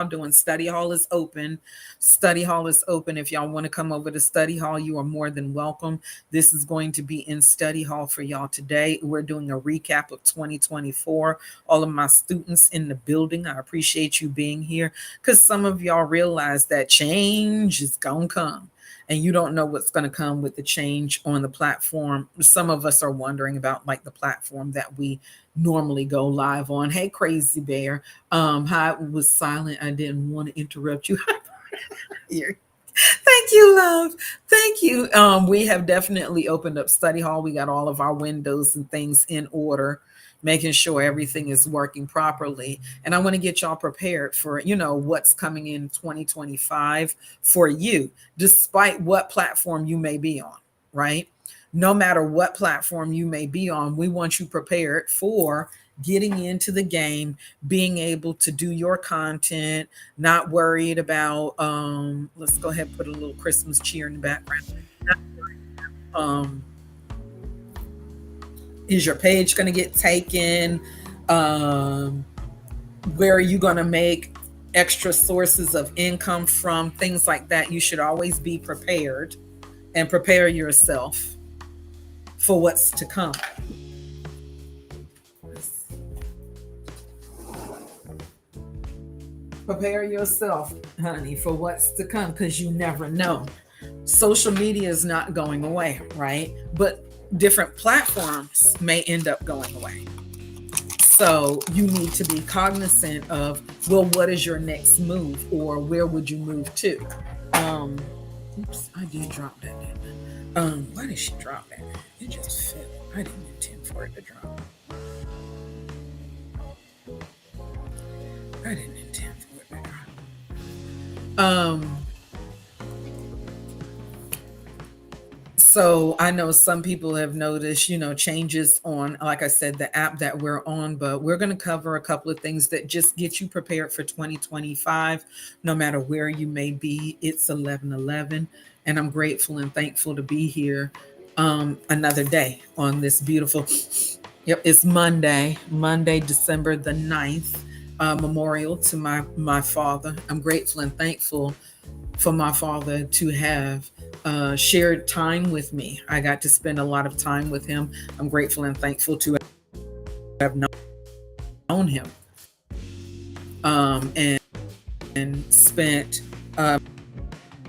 doing? Study hall is open. Study hall is open. If y'all want to come over to study hall, you are more than welcome. This is going to be in study hall for y'all today. We're doing a recap of 2024. All of my students in the building, I appreciate you being here, because some of y'all realize that change is gonna come, and you don't know what's going to come with the change on the platform. Some of us are wondering about like the platform that we normally go live on. Hey, Crazy Bear. Hi, was silent. I didn't want to interrupt you. Here. Thank you, love. Thank you. We have definitely opened up study hall. We got all of our windows and things in order, making sure everything is working properly. And I want to get y'all prepared for, what's coming in 2025 for you, despite what platform you may be on, right? No matter what platform you may be on, we want you prepared for getting into the game, being able to do your content, not worried about, let's go ahead and put a little Christmas cheer in the background. Um, is your page going to get taken? Where are you going to make extra sources of income from? Things like that. You should always be prepared and prepare yourself for what's to come. Prepare yourself, honey, for what's to come, because you never know. Social media is not going away, right? But different platforms may end up going away. So you need to be cognizant of, well, what is your next move, or where would you move to? Oops, I did drop that. Why did she drop that? It just fell. I didn't intend for it to drop. I didn't intend for it to drop. So I know some people have noticed, changes on, like I said, the app that we're on, but we're going to cover a couple of things that just get you prepared for 2025, no matter where you may be. It's 11/11, and I'm grateful and thankful to be here another day on this beautiful, it's Monday, December the 9th, memorial to my father. I'm grateful and thankful for my father to have shared time with me. I got to spend a lot of time with him. I'm grateful and thankful to have known him and spent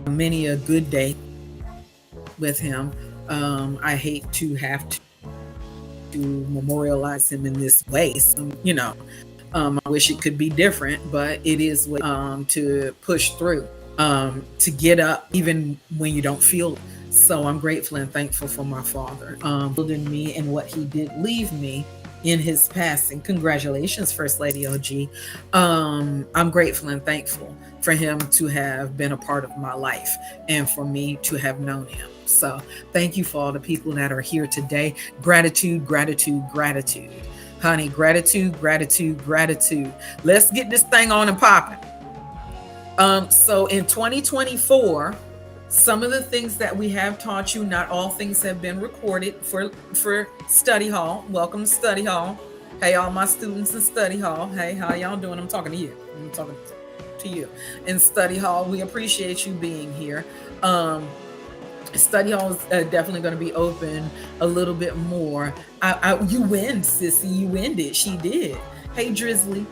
many a good day with him. I hate to have to memorialize him in this way. So, I wish it could be different, but it is to push through. To get up even when you don't feel it. So I'm grateful and thankful for my father building me and what he did leave me in his passing. Congratulations, First Lady OG. I'm grateful and thankful for him to have been a part of my life and for me to have known him. So thank you for all the people that are here today. Gratitude, gratitude, gratitude. Honey, gratitude, gratitude, gratitude. Let's get this thing on and popping. So in 2024, some of the things that we have taught you, not all things have been recorded for study hall. Welcome to study hall. Hey, all my students in study hall. Hey, how y'all doing? I'm talking to you. I'm talking to you in study hall. We appreciate you being here. Study hall is definitely going to be open a little bit more. You win, sissy. You ended. She did. Hey, Drizzly.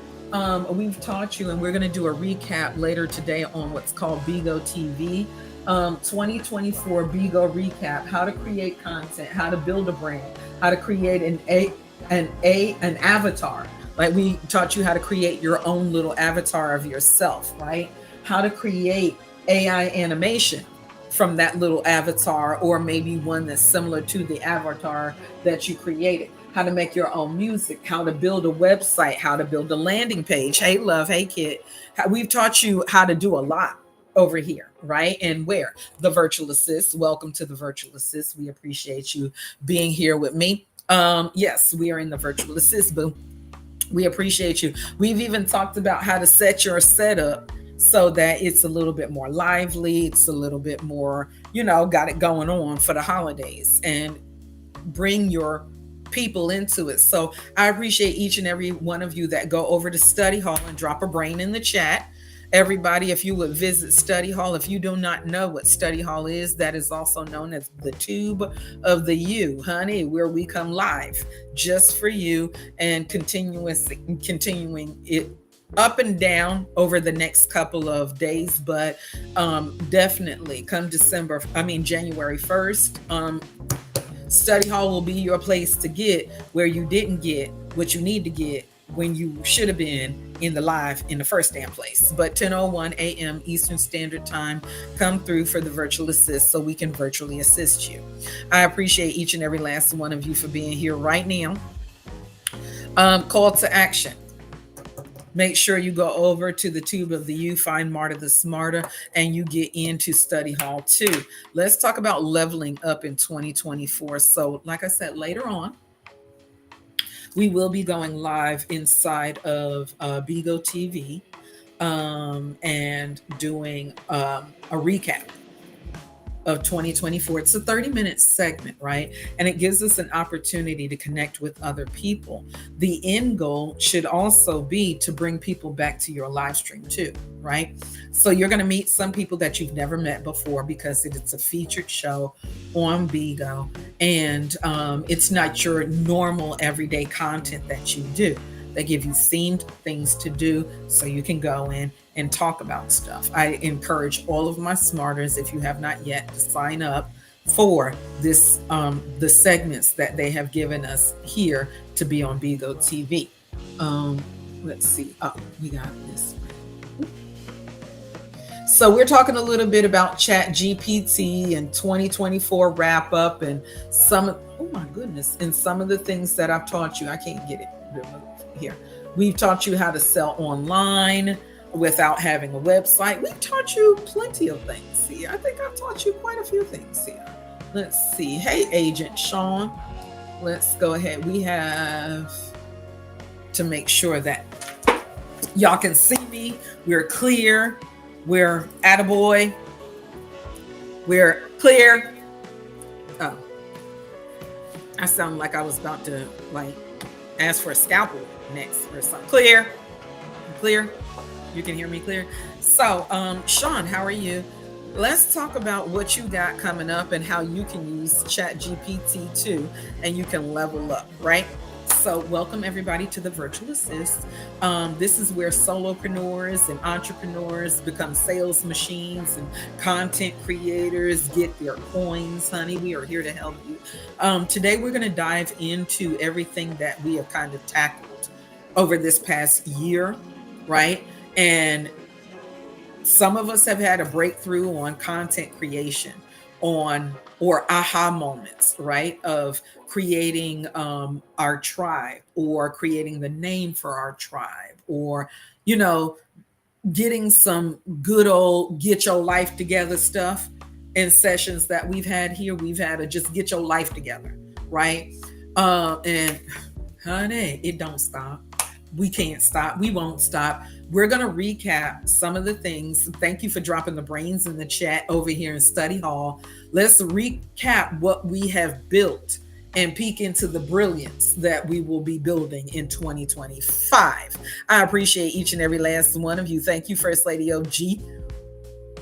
We've taught you, and we're going to do a recap later today on what's called Bigo TV. 2024 Bigo recap: how to create content, how to build a brand, how to create an avatar. Like we taught you how to create your own little avatar of yourself, right? How to create AI animation from that little avatar, or maybe one that's similar to the avatar that you created. How to make your own music, how to build a website, how to build a landing page. Hey, love. Hey, kid. We've taught you how to do a lot over here, right? And where? The Virtual Assist. Welcome to the Virtual Assist. We appreciate you being here with me. Yes, we are in the Virtual Assist, boo. We appreciate you. We've even talked about how to set your setup so that it's a little bit more lively. It's a little bit more, got it going on for the holidays, and bring your people into it. So I appreciate each and every one of you that go over to study hall and drop a brain in the chat. Everybody, if you would visit Study Hall, if you do not know what Study Hall is, that is also known as the Tube of the U, honey, where we come live just for you and continuing it up and down over the next couple of days. But definitely come January 1st, Study Hall will be your place to get where you didn't get what you need to get when you should have been in the live in the first damn place. But 10:01 a.m. Eastern Standard Time, come through for the virtual assist so we can virtually assist you. I appreciate each and every last one of you for being here right now. Call to action. Make sure you go over to the Tube of the U, find Marta the Smarter, and you get into Study Hall 2. Let's talk about leveling up in 2024. So, like I said, later on, we will be going live inside of Bigo TV and doing a recap of 2024. It's a 30-minute segment, right? And it gives us an opportunity to connect with other people. The end goal should also be to bring people back to your live stream too, right? So you're going to meet some people that you've never met before because it's a featured show on Bigo, and it's not your normal everyday content that you do. They give you themed things to do so you can go in and talk about stuff. I encourage all of my smarters, if you have not yet, to sign up for this, the segments that they have given us here to be on Bigo TV. Let's see. Oh, we got this. So we're talking a little bit about Chat GPT and 2024 wrap up and oh my goodness, and some of the things that I've taught you. I can't get it removed here. We've taught you how to sell online without having a website. We've taught you plenty of things here. I think I've taught you quite a few things here. Let's see. Hey, Agent Sean. Let's go ahead. We have to make sure that y'all can see me. We're clear. We're attaboy. We're clear. Oh, I sound like I was about to ask for a scalpel next or something. Clear. Clear. You can hear me clear. So, Sean, how are you? Let's talk about what you got coming up and how you can use Chat GPT too, and you can level up, right? So welcome everybody to the Virtual Assist. This is where solopreneurs and entrepreneurs become sales machines, and content creators get their coins, honey. We are here to help you. Today we're going to dive into everything that we have kind of tackled over this past year, right? And some of us have had a breakthrough on content creation, or aha moments, right? Of creating our tribe, or creating the name for our tribe, or, getting some good old get your life together stuff in sessions that we've had here. We've had to just get your life together, right? And honey, it don't stop. We can't stop. We won't stop. We're going to recap some of the things. Thank you for dropping the brains in the chat over here in Study Hall. Let's recap what we have built and peek into the brilliance that we will be building in 2025. I appreciate each and every last one of you. Thank you, First Lady OG.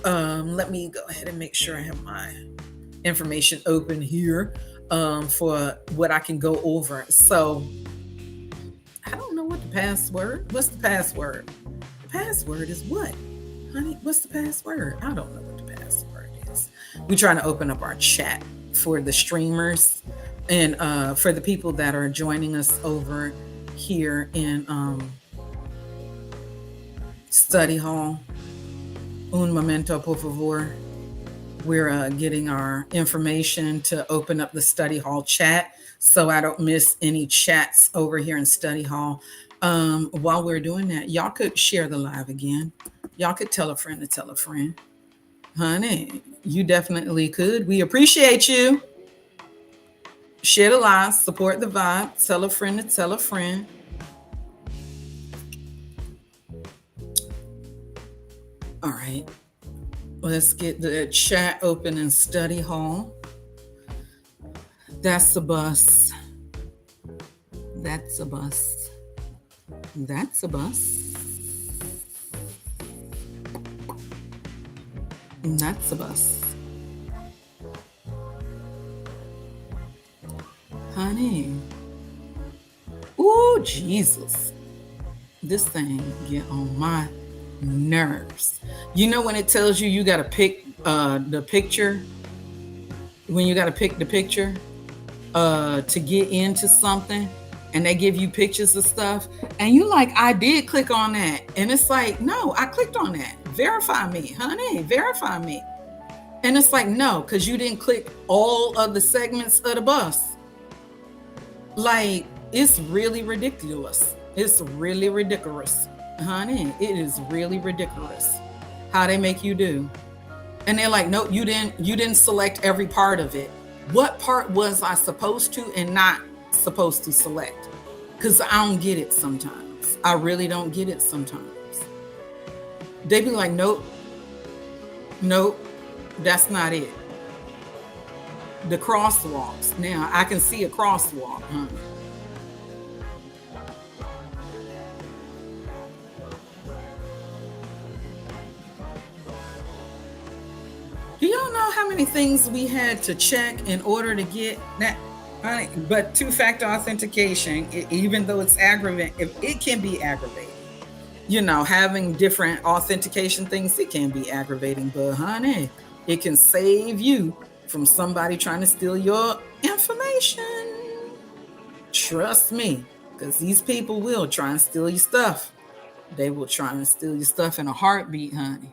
Let me go ahead and make sure I have my information open here for what I can go over. So, I don't know what the password. What's the password? The password is what? Honey, what's the password? I don't know what the password is. We're trying to open up our chat for the streamers and for the people that are joining us over here in Study Hall. Un momento, por favor. We're getting our information to open up the Study Hall chat, so I don't miss any chats over here in Study Hall. While we're doing that, y'all could share the live again. Y'all could tell a friend to tell a friend. Honey, you definitely could. We appreciate you. Share the live, support the vibe, tell a friend to tell a friend. All right. Let's get the chat open in Study Hall. That's a bus. That's a bus. That's a bus. That's a bus. Honey. Ooh, Jesus. This thing get on my nerves. You know when it tells you got to pick the picture, when you got to pick the picture to get into something, and they give you pictures of stuff, and you like, I did click on that, and it's like, no, I clicked on that. Verify me, honey, verify me. And it's like, no, because you didn't click all of the segments of the bus. Like, it's really ridiculous. It's really ridiculous, honey. It is really ridiculous how they make you do. And they're like, no, you didn't select every part of it. What part was I supposed to and not supposed to select? Because I don't get it sometimes. I really don't get it sometimes. They be like, nope, that's not it. The crosswalks. Now I can see a crosswalk, honey. Do y'all know how many things we had to check in order to get that? Honey, but two-factor authentication, even though it's aggravating, it can be aggravating. You know, having different authentication things, it can be aggravating. But honey, it can save you from somebody trying to steal your information. Trust me, because these people will try and steal your stuff. They will try and steal your stuff in a heartbeat, honey.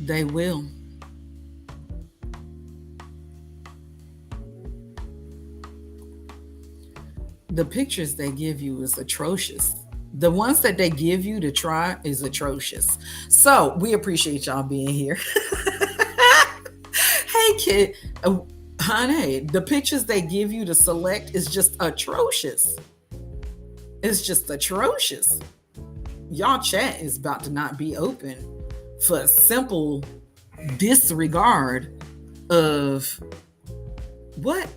They will. The pictures they give you is atrocious. The ones that they give you to try is atrocious. So we appreciate y'all being here. Hey, kid, honey, the pictures they give you to select is just atrocious. It's just atrocious. Y'all chat is about to not be open for a simple disregard of what?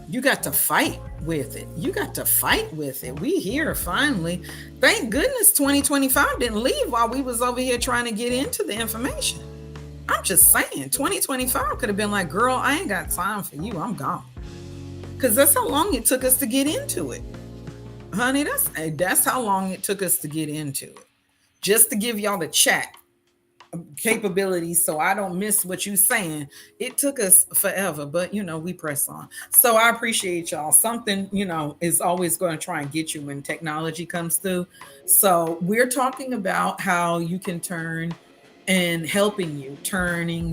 You got to fight with it. You got to fight with it. We here finally. Thank goodness 2025 didn't leave while we was over here trying to get into the information. I'm just saying 2025 could have been like, girl, I ain't got time for you. I'm gone. Because that's how long it took us to get into it. Honey, that's how long it took us to get into it. Just to give y'all the chat capabilities so I don't miss what you saying. It took us forever, but we press on. So I appreciate y'all. Something, is always going to try and get you when technology comes through. So we're talking about how you can turning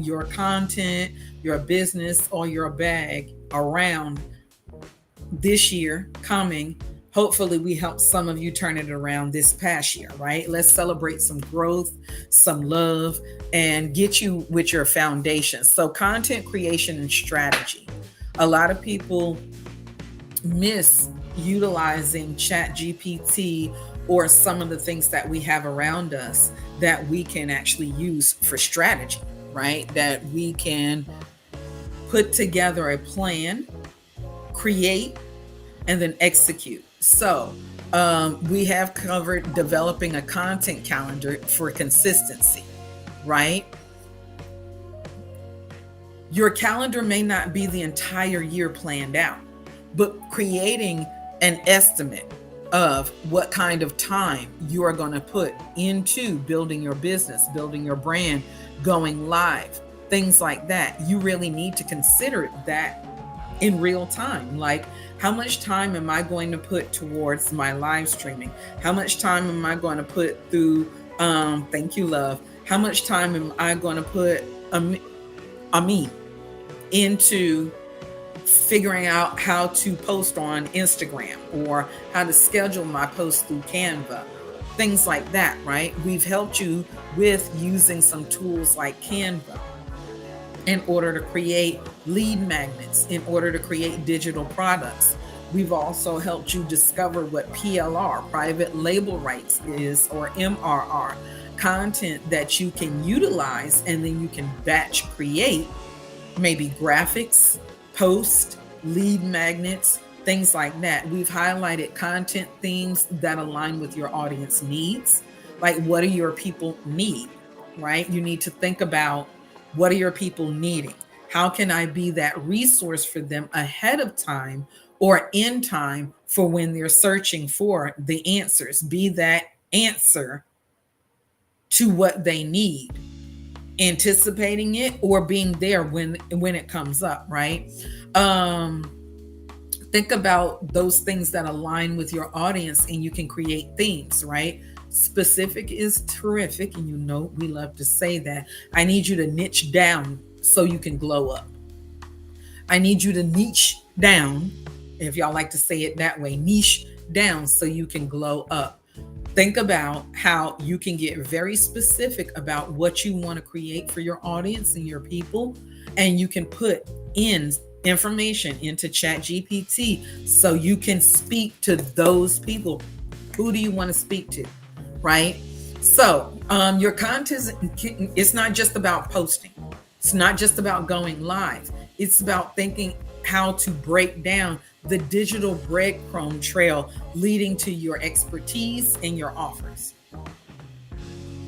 your content, your business, or your bag around this year coming. Hopefully we help some of you turn it around this past year, right? Let's celebrate some growth, some love, and get you with your foundation. So content creation and strategy. A lot of people miss utilizing ChatGPT or some of the things that we have around us that we can actually use for strategy, right? That we can put together a plan, create, and then execute. So we have covered developing a content calendar for consistency, right? Your calendar may not be the entire year planned out, but creating an estimate of what kind of time you are going to put into building your business, building your brand, going live, things like that. You really need to consider that in real time. Like, how much time am I going to put towards my live streaming? How much time am I going to put through, thank you, love. How much time am I going to put me into figuring out how to post on Instagram or how to schedule my posts through Canva, things like that, right? We've helped you with using some tools like Canva in order to create lead magnets, in order to create digital products. We've also helped you discover what PLR, private label rights, is, or MRR. content that you can utilize, and then you can batch create maybe graphics, post, lead magnets, things like that. We've highlighted content themes that align with your audience needs. Like, what do your people need, right? You need to think about, what are your people needing? How can I be that resource for them ahead of time or in time for when they're searching for the answers? Be that answer to what they need, anticipating it or being there when it comes up, right? Think about those things that align with your audience, and you can create themes, right? Specific is terrific, and you know we love to say that. I need you to niche down so you can glow up. I need you to niche down, if y'all like to say it that way, niche down so you can glow up. Think about how you can get very specific about what you want to create for your audience and your people, and you can put in information into ChatGPT so you can speak to those people. Who do you want to speak to, right? So your content, it's not just about posting. It's not just about going live. It's about thinking how to break down the digital breadcrumb trail leading to your expertise and your offers.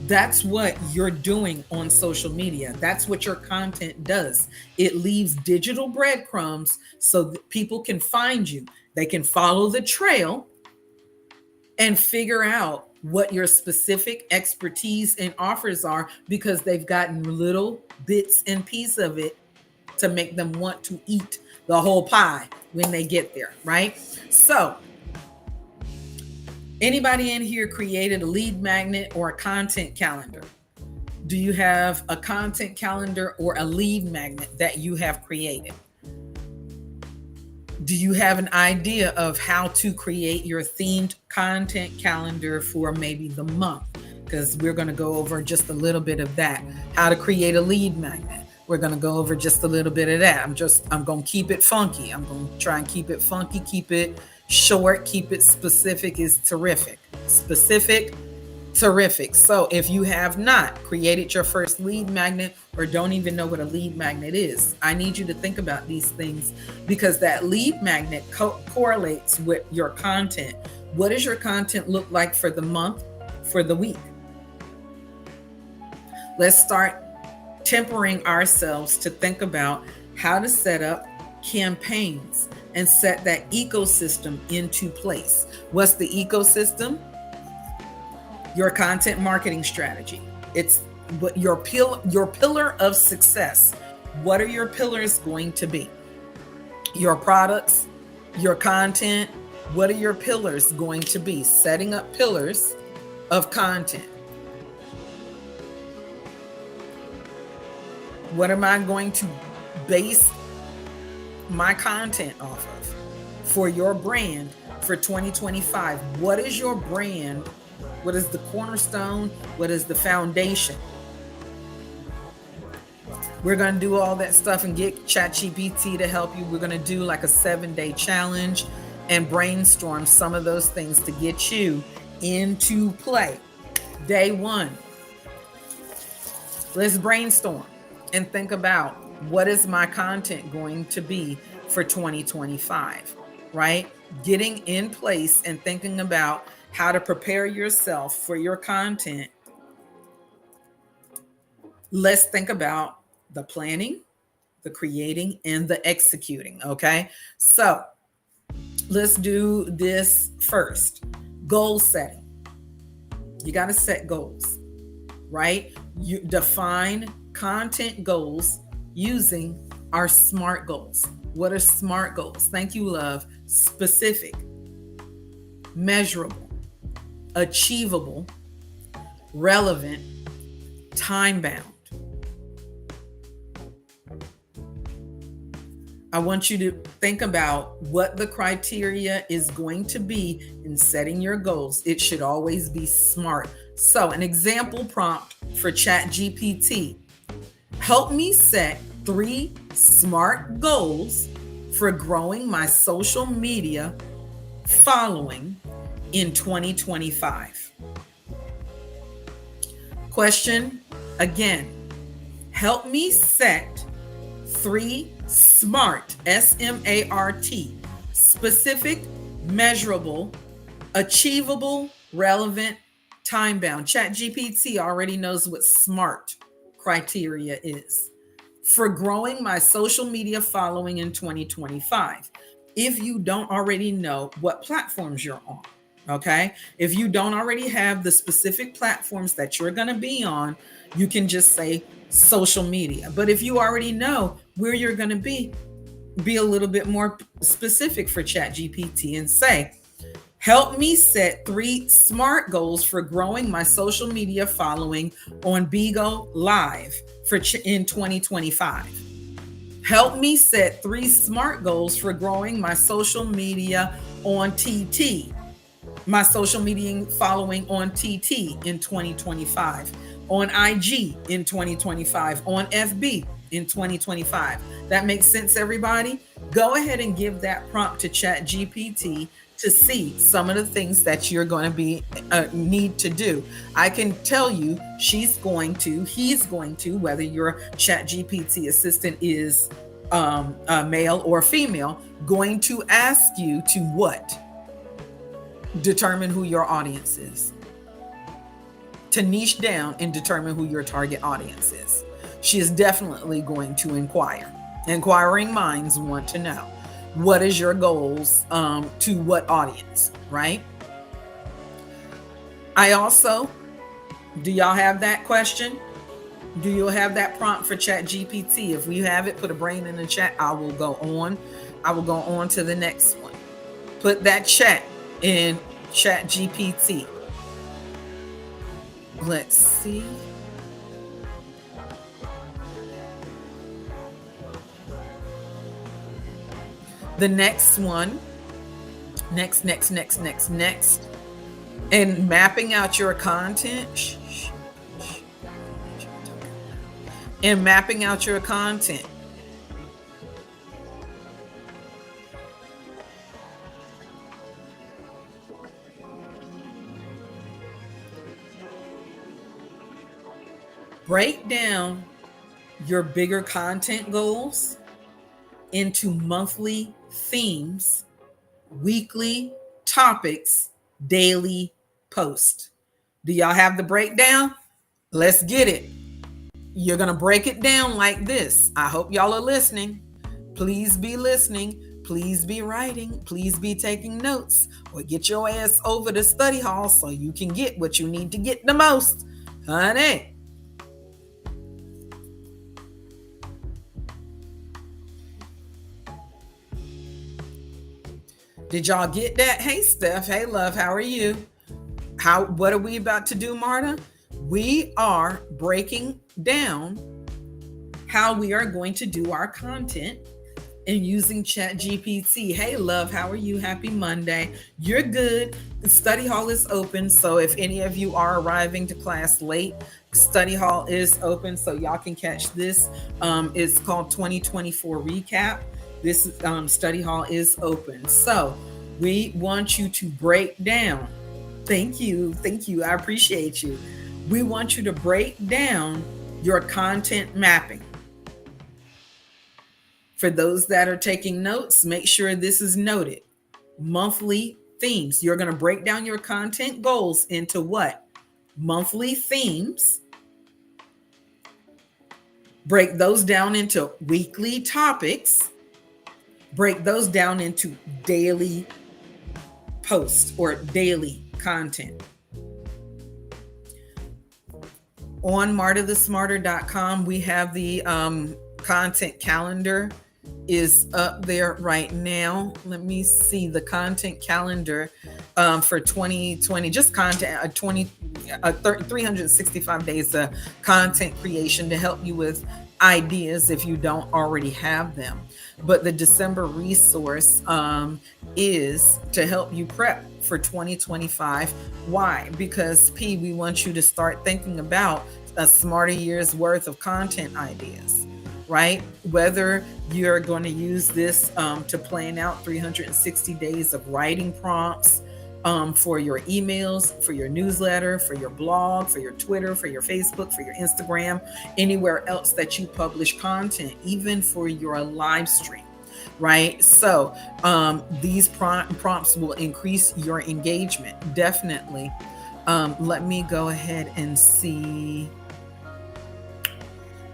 That's what you're doing on social media. That's what your content does. It leaves digital breadcrumbs so that people can find you. They can follow the trail and figure out what your specific expertise and offers are, because they've gotten little bits and pieces of it to make them want to eat the whole pie when they get there, right? So, anybody in here created a lead magnet or a content calendar? Do you have a content calendar or a lead magnet that you have created? Do you have an idea of how to create your themed content calendar for maybe the month? Because we're going to go over just a little bit of that. How to create a lead magnet. We're going to go over just a little bit of that. I'm going to keep it funky. I'm going to try and keep it funky, keep it short, keep it specific. Is terrific. Specific, terrific. So if you have not created your first lead magnet or don't even know what a lead magnet is, I need you to think about these things, because that lead magnet correlates with your content. What does your content look like for the month, for the week? Let's start tempering ourselves to think about how to set up campaigns and set that ecosystem into place. What's the ecosystem? Your content marketing strategy. It's what your pillar of success. What are your pillars going to be? Your products, your content. What are your pillars going to be? Setting up pillars of content. What am I going to base my content off of for your brand for 2025? What is your brand? What is the cornerstone? What is the foundation? We're going to do all that stuff and get ChatGPT to help you. We're going to do like a 7-day challenge and brainstorm some of those things to get you into play. Day 1, let's brainstorm and think about, what is my content going to be for 2025, right? Getting in place and thinking about how to prepare yourself for your content. Let's think about the planning, the creating, and the executing, okay? So let's do this first. Goal setting. You got to set goals, right? You define content goals using our SMART goals. What are SMART goals? Thank you, love. Specific, measurable, achievable, relevant, time-bound. I want you to think about what the criteria is going to be in setting your goals. It should always be SMART. So an example prompt for ChatGPT: help me set 3 SMART goals for growing my social media following in 2025. Question again. Help me set 3 SMART, SMART, specific, measurable, achievable, relevant, time bound. ChatGPT already knows what SMART criteria is for growing my social media following in 2025. If you don't already know what platforms you're on, okay? If you don't already have the specific platforms that you're going to be on, you can just say social media. But if you already know where you're going to be a little bit more specific for ChatGPT and say, help me set 3 SMART goals for growing my social media following on Bigo Live in 2025. Help me set 3 SMART goals for growing my social media on TT, my social media following on TT in 2025, on IG in 2025, on FB in 2025. That makes sense, everybody? Go ahead and give that prompt to ChatGPT to see some of the things that you're going to be need to do. I can tell you he's going to, whether your ChatGPT assistant is male or female, going to ask you to what? Determine who your audience is. To niche down and determine who your target audience is. She is definitely going to inquire. Inquiring minds want to know. What is your goals to what audience, right? I also, do y'all have that question? Do you have that prompt for ChatGPT? If we have it, put a brain in the chat. I will go on to the next one. Put that chat in ChatGPT. Let's see. The next one, next. And mapping out your content. And mapping out your content. Break down your bigger content goals into monthly themes, weekly topics, daily post. Do y'all have the breakdown? Let's get it. You're going to break it down like this. I hope y'all are listening. Please be listening. Please be writing. Please be taking notes, or get your ass over to study hall so you can get what you need to get the most. Honey. Did y'all get that? Hey, Steph. Hey, love. How are you? What are we about to do, Marta? We are breaking down how we are going to do our content and using ChatGPT. Hey, love. How are you? Happy Monday. You're good. The study hall is open. So if any of you are arriving to class late, study hall is open so y'all can catch this. It's called 2024 Recap. This study hall is open. So we want you to break down. Thank you. I appreciate you. We want you to break down your content mapping. For those that are taking notes, make sure this is noted. Monthly themes. You're going to break down your content goals into what? Monthly themes. Break those down into weekly topics. Break those down into daily posts or daily content. On martathesmarter.com, we have the content calendar is up there right now. Let me see the content calendar for 2020, just content, 365 days of content creation to help you with ideas if you don't already have them. But the December resource is to help you prep for 2025. Why? Because we want you to start thinking about a smarter year's worth of content ideas, right? Whether you're going to use this to plan out 360 days of writing prompts, for your emails, for your newsletter, for your blog, for your Twitter, for your Facebook, for your Instagram, anywhere else that you publish content, even for your live stream, right? So these prompts will increase your engagement, definitely. Let me go ahead and see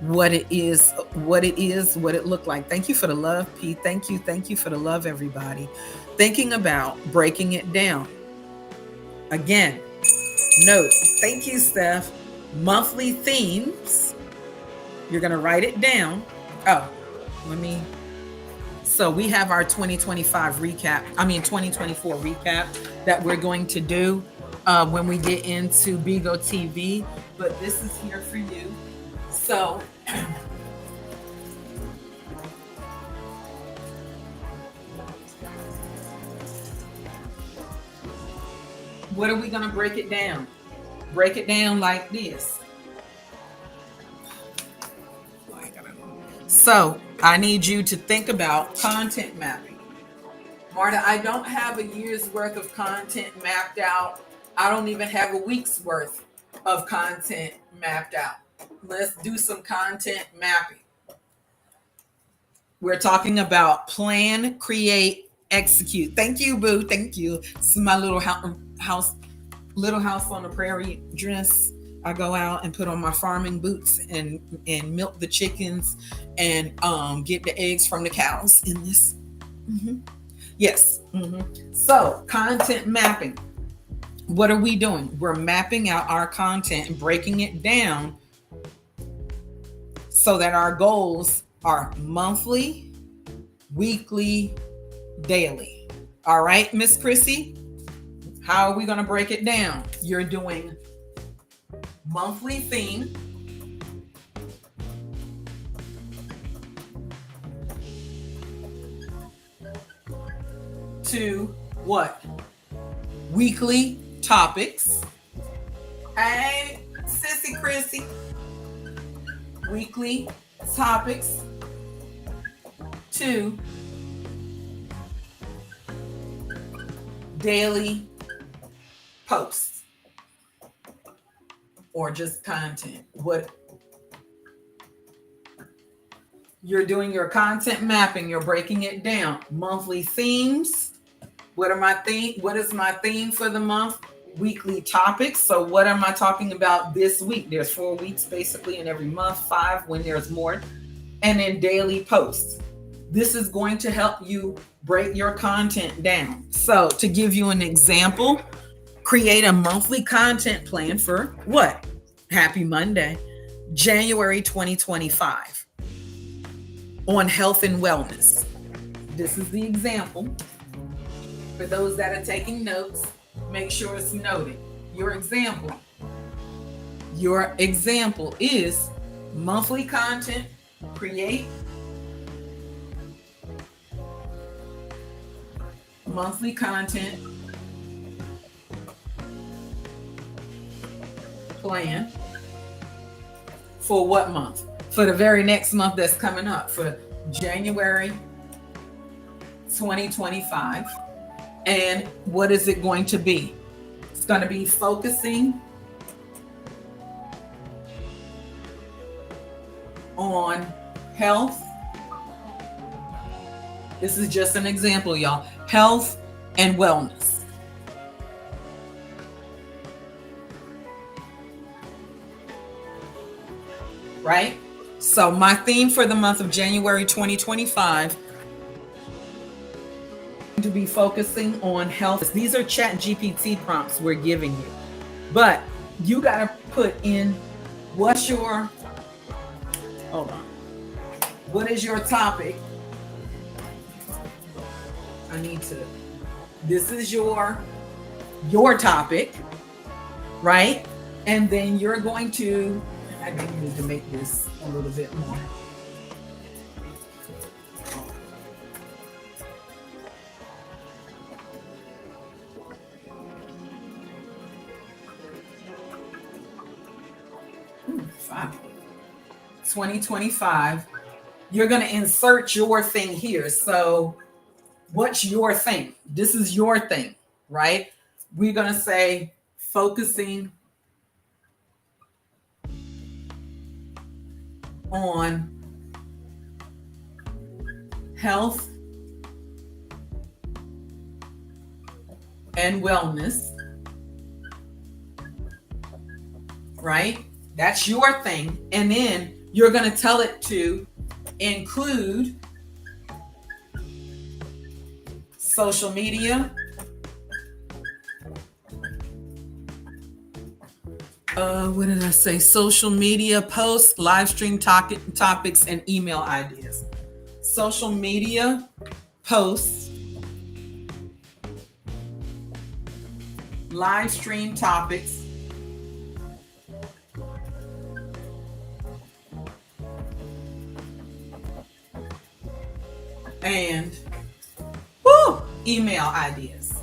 what it looked like. Thank you for the love, Pete. Thank you for the love, everybody. Thinking about breaking it down. Again, note, thank you, Steph. Monthly themes. You're going to write it down. Oh, so we have our 2024 recap that we're going to do when we get into Bigo TV, but this is here for you. So what are we going to break it down? Break it down like this. So I need you to think about content mapping. Marta, I don't have a year's worth of content mapped out. I don't even have a week's worth of content mapped out. Let's do some content mapping. We're talking about plan, create, execute. Thank you, boo. Thank you. This is my little house on the prairie dress. I go out and put on my farming boots and milk the chickens and get the eggs from the cows in this. Mm-hmm. Yes. Mm-hmm. So content mapping. What are we doing? We're mapping out our content and breaking it down so that our goals are monthly, weekly, daily. All right, Miss Chrissy? How are we going to break it down? You're doing monthly theme, to what? Weekly topics. Hey, Sissy Chrissy. Weekly topics to daily posts or just content. What you're doing, your content mapping, you're breaking it down. Monthly themes. What is my theme for the month? Weekly topics. So what am I talking about this week? There's 4 weeks basically in every month, 5 when there's more. And then daily posts. This is going to help you break your content down. So to give you an example, create a monthly content plan for what? Happy Monday, January 2025 on health and wellness. This is the example. For those that are taking notes, make sure it's noted. Your example is monthly content, create monthly content plan for what month? For the very next month that's coming up, for January 2025. And what is it going to be? It's going to be focusing on health. This is just an example, y'all. Health and wellness. Right? So my theme for the month of January 2025 to be focusing on health. These are Chat GPT prompts we're giving you. But you got to put in what is your topic? This is your topic, right? And then you're going to, I do need to make this a little bit more. Fine. 2025, you're going to insert your thing here. So what's your thing? This is your thing, right? We're going to say focusing on health and wellness, right? That's your thing. And then you're going to tell it to include social media, what did I say? Social media posts, live stream topics, and email ideas. Social media posts, live stream topics, and email ideas.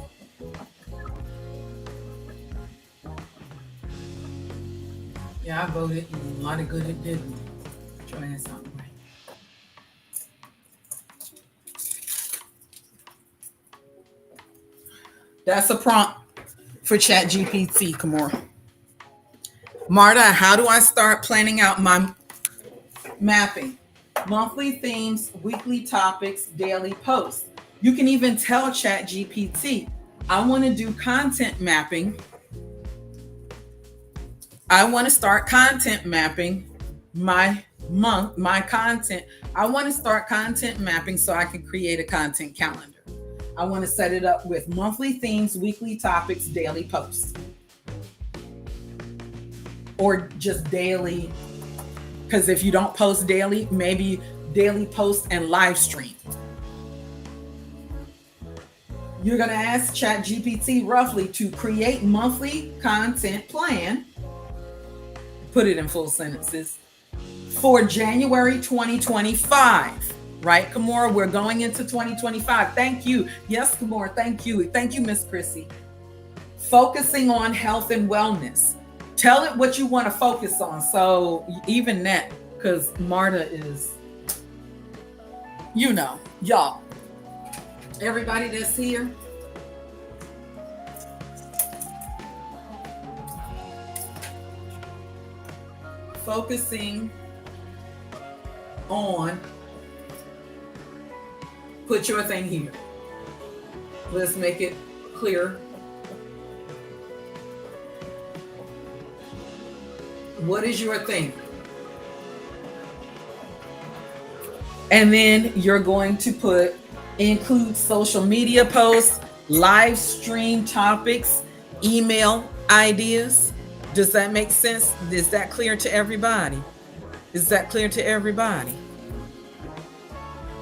Yeah, I voted. A lot of good it didn't. Try that something right. That's a prompt for ChatGPT, Kamora. Marta, how do I start planning out my mapping? Monthly themes, weekly topics, daily posts. You can even tell ChatGPT, I want to do content mapping. I want to start content mapping my content. I want to start content mapping so I can create a content calendar. I want to set it up with monthly themes, weekly topics, daily posts. Or just daily, because if you don't post daily, maybe daily post and live stream. You're going to ask ChatGPT roughly to create monthly content plan. Put it in full sentences for January 2025, right? Kamora, we're going into 2025. Thank you. Yes, Kamora, thank you. Thank you, Miss Chrissy. Focusing on health and wellness. Tell it what you want to focus on. So even that, because Marta is, y'all, everybody that's here, focusing on, put your thing here. Let's make it clear. What is your thing? And then you're going to include social media posts, live stream topics, email ideas. Does that make sense? Is that clear to everybody? Is that clear to everybody?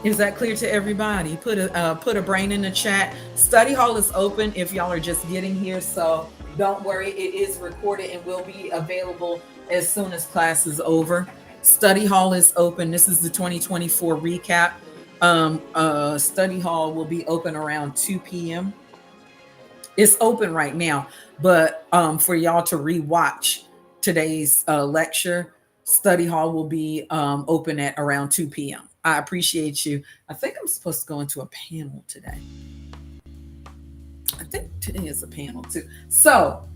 Is that clear to everybody? Put a brain in the chat. Study hall is open if y'all are just getting here, so don't worry. It is recorded and will be available as soon as class is over. Study hall is open. This is the 2024 recap. Study hall will be open around 2 p.m. It's open right now, but for y'all to rewatch today's lecture, study hall will be open at around 2 p.m. I appreciate you. I think I'm supposed to go into a panel today. I think today is a panel too. So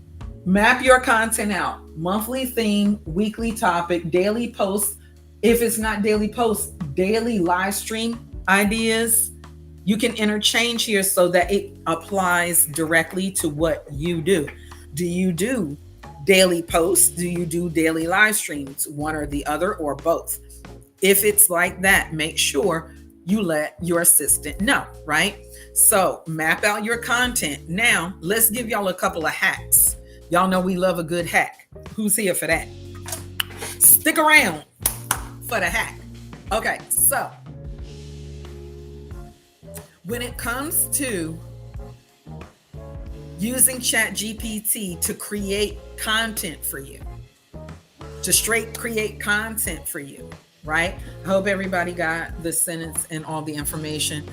map your content out. Monthly theme, weekly topic, daily posts. If it's not daily posts, daily live stream ideas. You can interchange here so that it applies directly to what you do. Do you do daily posts? Do you do daily live streams? One or the other or both? If it's like that, make sure you let your assistant know, right? So map out your content. Now, let's give y'all a couple of hacks. Y'all know we love a good hack. Who's here for that? Stick around for the hack. Okay, so when it comes to using ChatGPT to create content for you, to straight create content for you, right? I hope everybody got the sentence and all the information.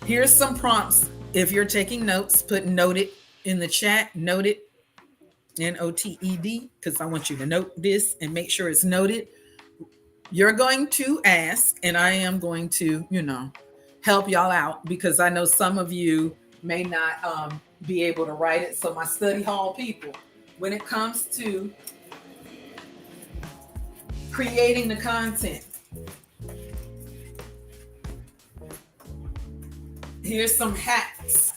Here's some prompts. If you're taking notes, put noted in the chat, noted, NOTED, because I want you to note this and make sure it's noted. You're going to ask, and I am going to, help y'all out because I know some of you may not be able to write it. So my study hall people, when it comes to creating the content, here's some hacks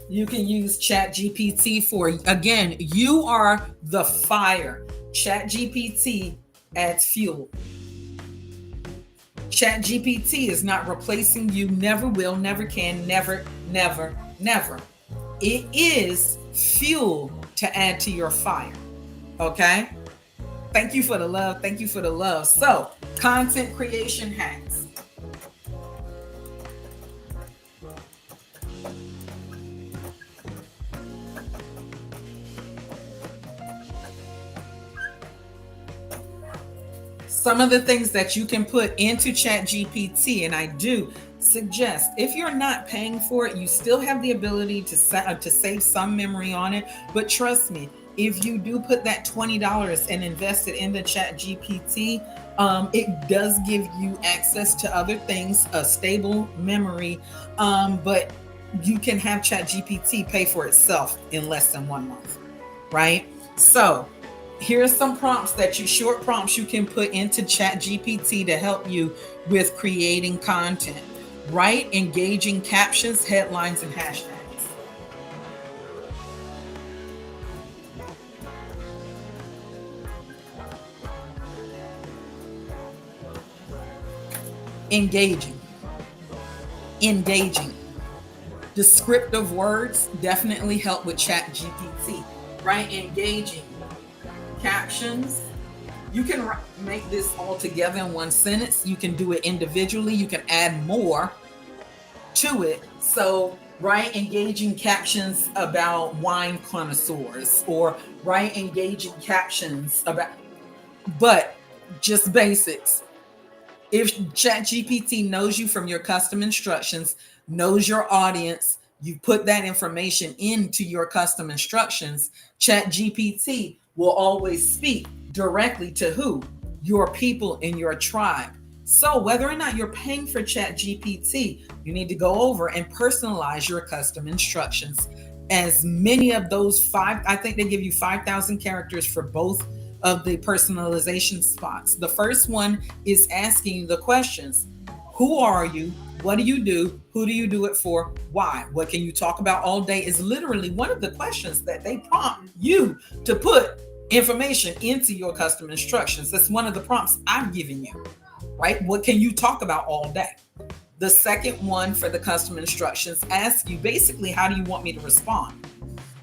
you can use ChatGPT for. Again, you are the fire. ChatGPT adds fuel. ChatGPT is not replacing you, never will, never can, never, never, never. It is fuel to add to your fire. Okay? Thank you for the love. Thank you for the love. So, content creation hacks. Some of the things that you can put into ChatGPT, and I do suggest, if you're not paying for it, you still have the ability to save some memory on it. But trust me, if you do put that $20 and invest it in the ChatGPT, it does give you access to other things, a stable memory, but you can have ChatGPT pay for itself in less than 1 month, right? So here's some short prompts you can put into ChatGPT to help you with creating content. Write engaging captions, headlines, and hashtags. Engaging. Descriptive words definitely help with ChatGPT, right? Engaging. Captions. You can make this all together in one sentence. You can do it individually. You can add more to it. So write engaging captions about wine connoisseurs, or write engaging captions about, but just basics. If ChatGPT knows you from your custom instructions, knows your audience, you put that information into your custom instructions, ChatGPT will always speak directly to who? Your people in your tribe. So whether or not you're paying for ChatGPT, you need to go over and personalize your custom instructions. As many of those I think they give you 5,000 characters for both of the personalization spots. The first one is asking the questions. Who are you? What do you do? Who do you do it for? Why? What can you talk about all day? Is literally one of the questions that they prompt you to put information into your custom instructions. That's one of the prompts I've given you, right? What can you talk about all day? The second one for the custom instructions asks you basically, how do you want me to respond?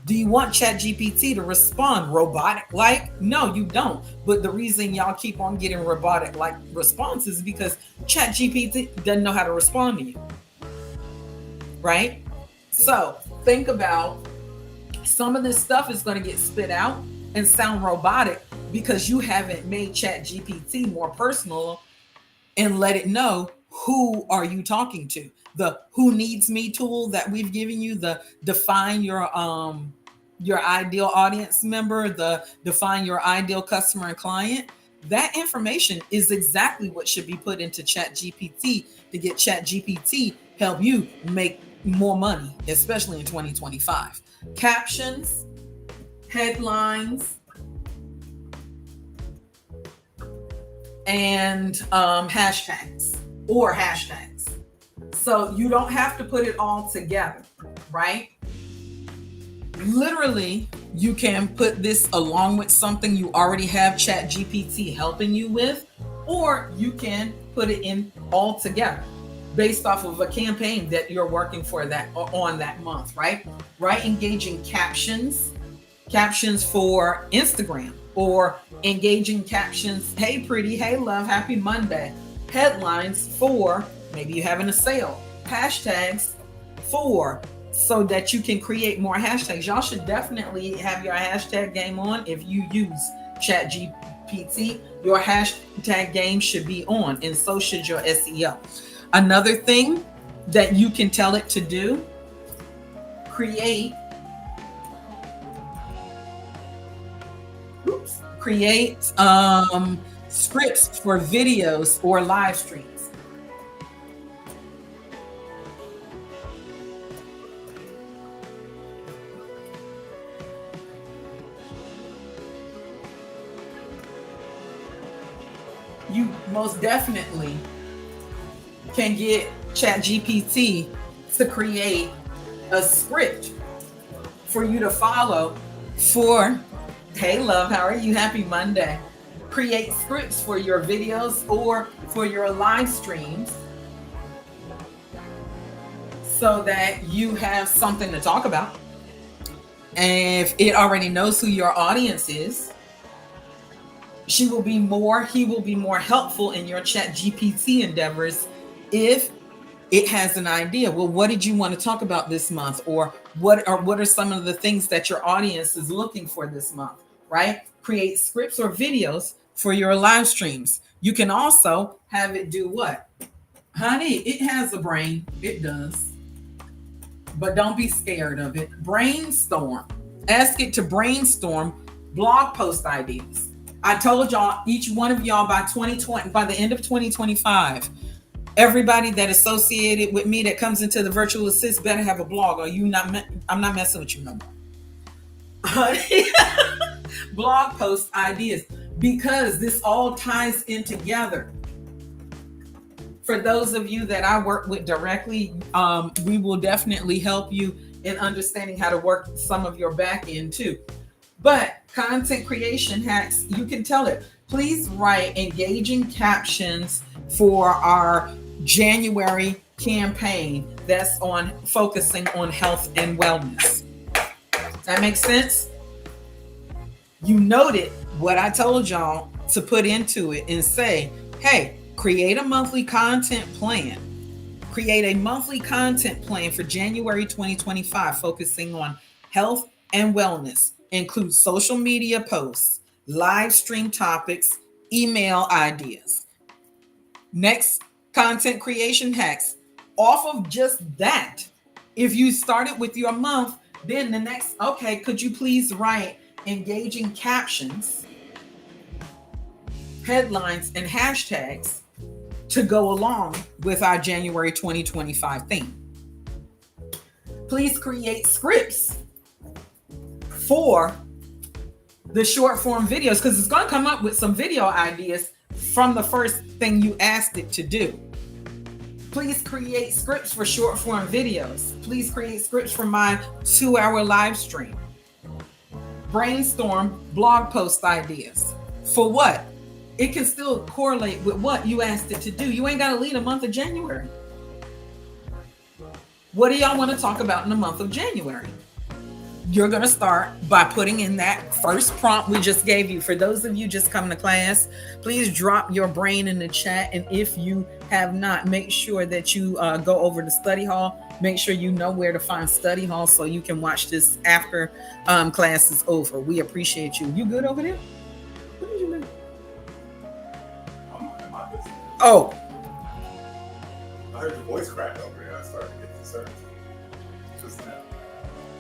Do you want ChatGPT to respond robotic-like? No, you don't. But the reason y'all keep on getting robotic-like responses is because ChatGPT doesn't know how to respond to you, right? So think about, some of this stuff is going to get spit out and sound robotic because you haven't made ChatGPT more personal and let it know who are you talking to. The who needs me tool that we've given you, the define your ideal audience member, the define your ideal customer and client, that information is exactly what should be put into ChatGPT to get ChatGPT help you make more money, especially in 2025. Captions, headlines, and hashtags. So you don't have to put it all together, right? Literally, you can put this along with something you already have ChatGPT helping you with, or you can put it in all together based off of a campaign that you're working for on that month, right? Write engaging captions for Instagram, or engaging captions, hey pretty, hey love, happy Monday. Headlines for maybe you're having a sale. Hashtags for, so that you can create more hashtags. Y'all should definitely have your hashtag game on. If you use ChatGPT, your hashtag game should be on, and so should your SEO. Another thing that you can tell it to do, create scripts for videos or live streams. you most definitely can get ChatGPT to create a script for you to follow for, hey love, how are you? Happy Monday. Create scripts for your videos or for your live streams so that you have something to talk about. And if it already knows who your audience is, he will be more helpful in your ChatGPT endeavors if it has an idea. Well, what did you want to talk about this month? Or what are some of the things that your audience is looking for this month, right? Create scripts or videos for your live streams. You can also have it do what? Honey, it has a brain. It does. But don't be scared of it. Brainstorm. Ask it to brainstorm blog post ideas. I told y'all, each one of y'all by the end of 2025, everybody that associated with me that comes into the virtual assist better have a blog, or I'm not messing with you no more. Blog post ideas, because this all ties in together. For those of you that I work with directly, we will definitely help you in understanding how to work some of your back end too. But content creation hacks, you can tell it, please write engaging captions for our January campaign that's on focusing on health and wellness. That makes sense? You noted what I told y'all to put into it and say, hey, create a monthly content plan. Create a monthly content plan for January 2025, focusing on health and wellness. Include social media posts, live stream topics, email ideas. Next, content creation hacks. Off of just that, if you started with your month, then the next, okay, could you please write engaging captions, headlines, and hashtags to go along with our January 2025 theme. Please create scripts for the short form videos, because it's going to come up with some video ideas from the first thing you asked it to do. Please create scripts for short form videos. Please create scripts for my 2-hour live stream. Brainstorm blog post ideas. For what? It can still correlate with what you asked it to do. You ain't got to lead a month of January. What do y'all want to talk about in the month of January? You're going to start by putting in that first prompt we just gave you. For those of you just coming to class, please drop your brain in the chat. And if you have not, make sure that you go over to Study Hall. Make sure you know where to find Study Hall so you can watch this after class is over. We appreciate you. You good over there? What did you do? Oh. I heard your voice crack over here. I started to get concerned. Just now.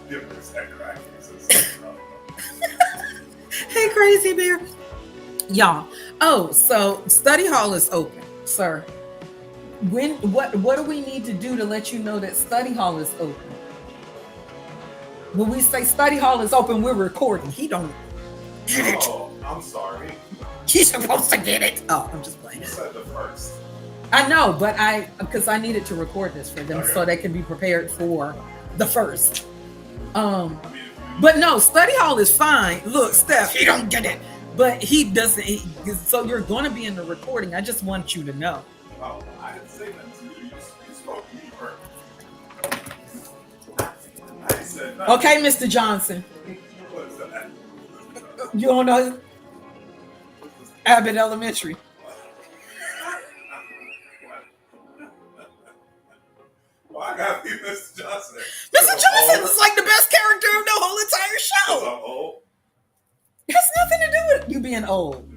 Difference that cracking. Hey, Crazy Bear. Y'all. Oh, so Study Hall is open, sir. What do we need to do to let you know that Study Hall is open? When we say Study Hall is open, we're recording. He don't get it. Oh, I'm sorry. He's supposed to get it. Oh, I'm just playing. You said the first. I know, but because I needed to record this for them so they can be prepared for the first. But no, Study Hall is fine. Look, Steph, he don't get it, but he doesn't. So you're going to be in the recording. I just want you to know. Oh, I didn't say that to you. You spoke to me first. I said nothing. Okay, Mr. Johnson. What is that? You don't know Abbott Elementary. Well, I gotta be Mr. Johnson. Mr. Johnson is like the best character of the whole entire show. I'm old. It has nothing to do with you being old.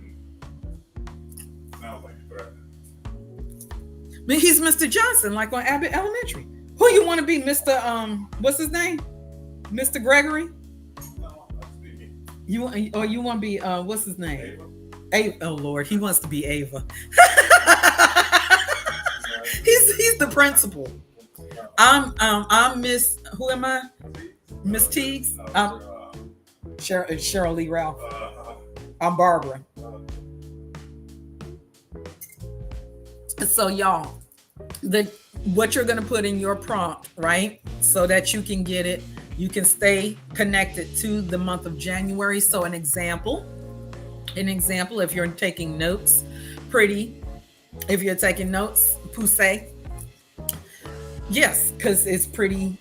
Sounds like you're threatening. I mean, he's Mr. Johnson, like on Abbott Elementary. Who you want to be, Mr. What's his name? Mr. Gregory? No, that's me. You want to be what's his name? Ava. Oh Lord, he wants to be Ava. he's the principal. I'm Miss. Who am I? Miss Teagues. Cheryl Lee Ralph. I'm Barbara. So y'all, the what you're going to put in your prompt, right? So that you can get it, you can stay connected to the month of January. So an example, if you're taking notes, pretty, if you're taking notes, poussey, yes, because it's pretty.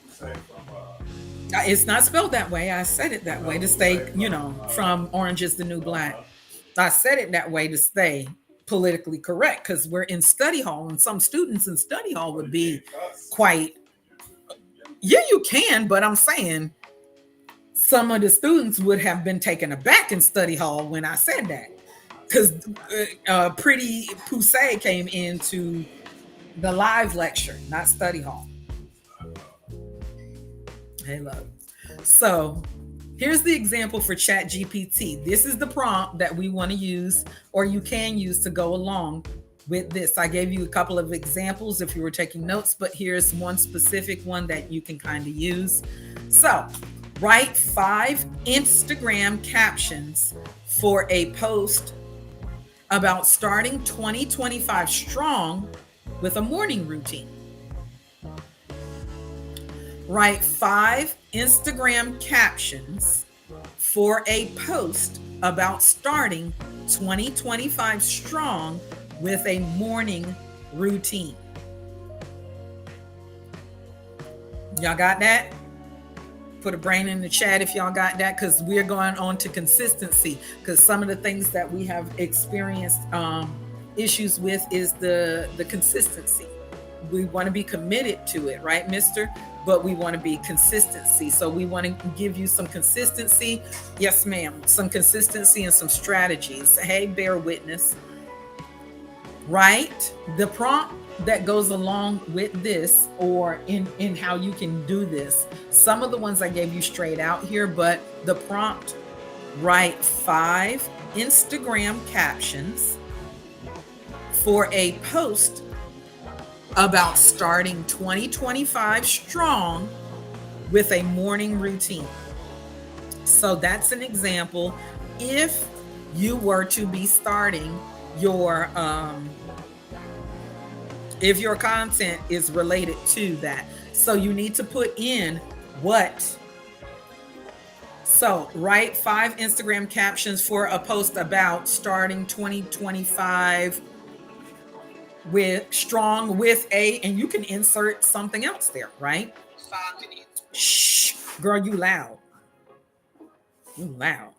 Say from It's not spelled that way. I said it that way to stay, from Orange is the New Black. I said it that way to stay politically correct because we're in study hall, and some students in study hall would be quite, yeah, you can, but I'm saying some of the students would have been taken aback in study hall when I said that because Pretty Poussey came into the live lecture, not study hall. Hey, love. So here's the example for Chat GPT. This is the prompt that we want to use, or you can use to go along with this. I gave you a couple of examples if you were taking notes, but here's one specific one that you can kind of use. So write 5 Instagram captions for a post about starting 2025 strong with a morning routine. Write 5 Instagram captions for a post about starting 2025 strong with a morning routine. Y'all got that? Put a brain in the chat if y'all got that, because we're going on to consistency, because some of the things that we have experienced issues with is the consistency. We want to be committed to it, right, mister? But we want to be consistency. So we want to give you some consistency. Yes, ma'am. Some consistency and some strategies. Hey, bear witness. Right? The prompt that goes along with this, or in how you can do this. Some of the ones I gave you straight out here, but the prompt, write 5 Instagram captions for a post about starting 2025 strong with a morning routine. So that's an example. If you were to be starting your if your content is related to that, so you need to put in what. So write 5 Instagram captions for a post about starting 2025 with strong with a, and you can insert something else there, right? Shh, girl, you loud. You loud.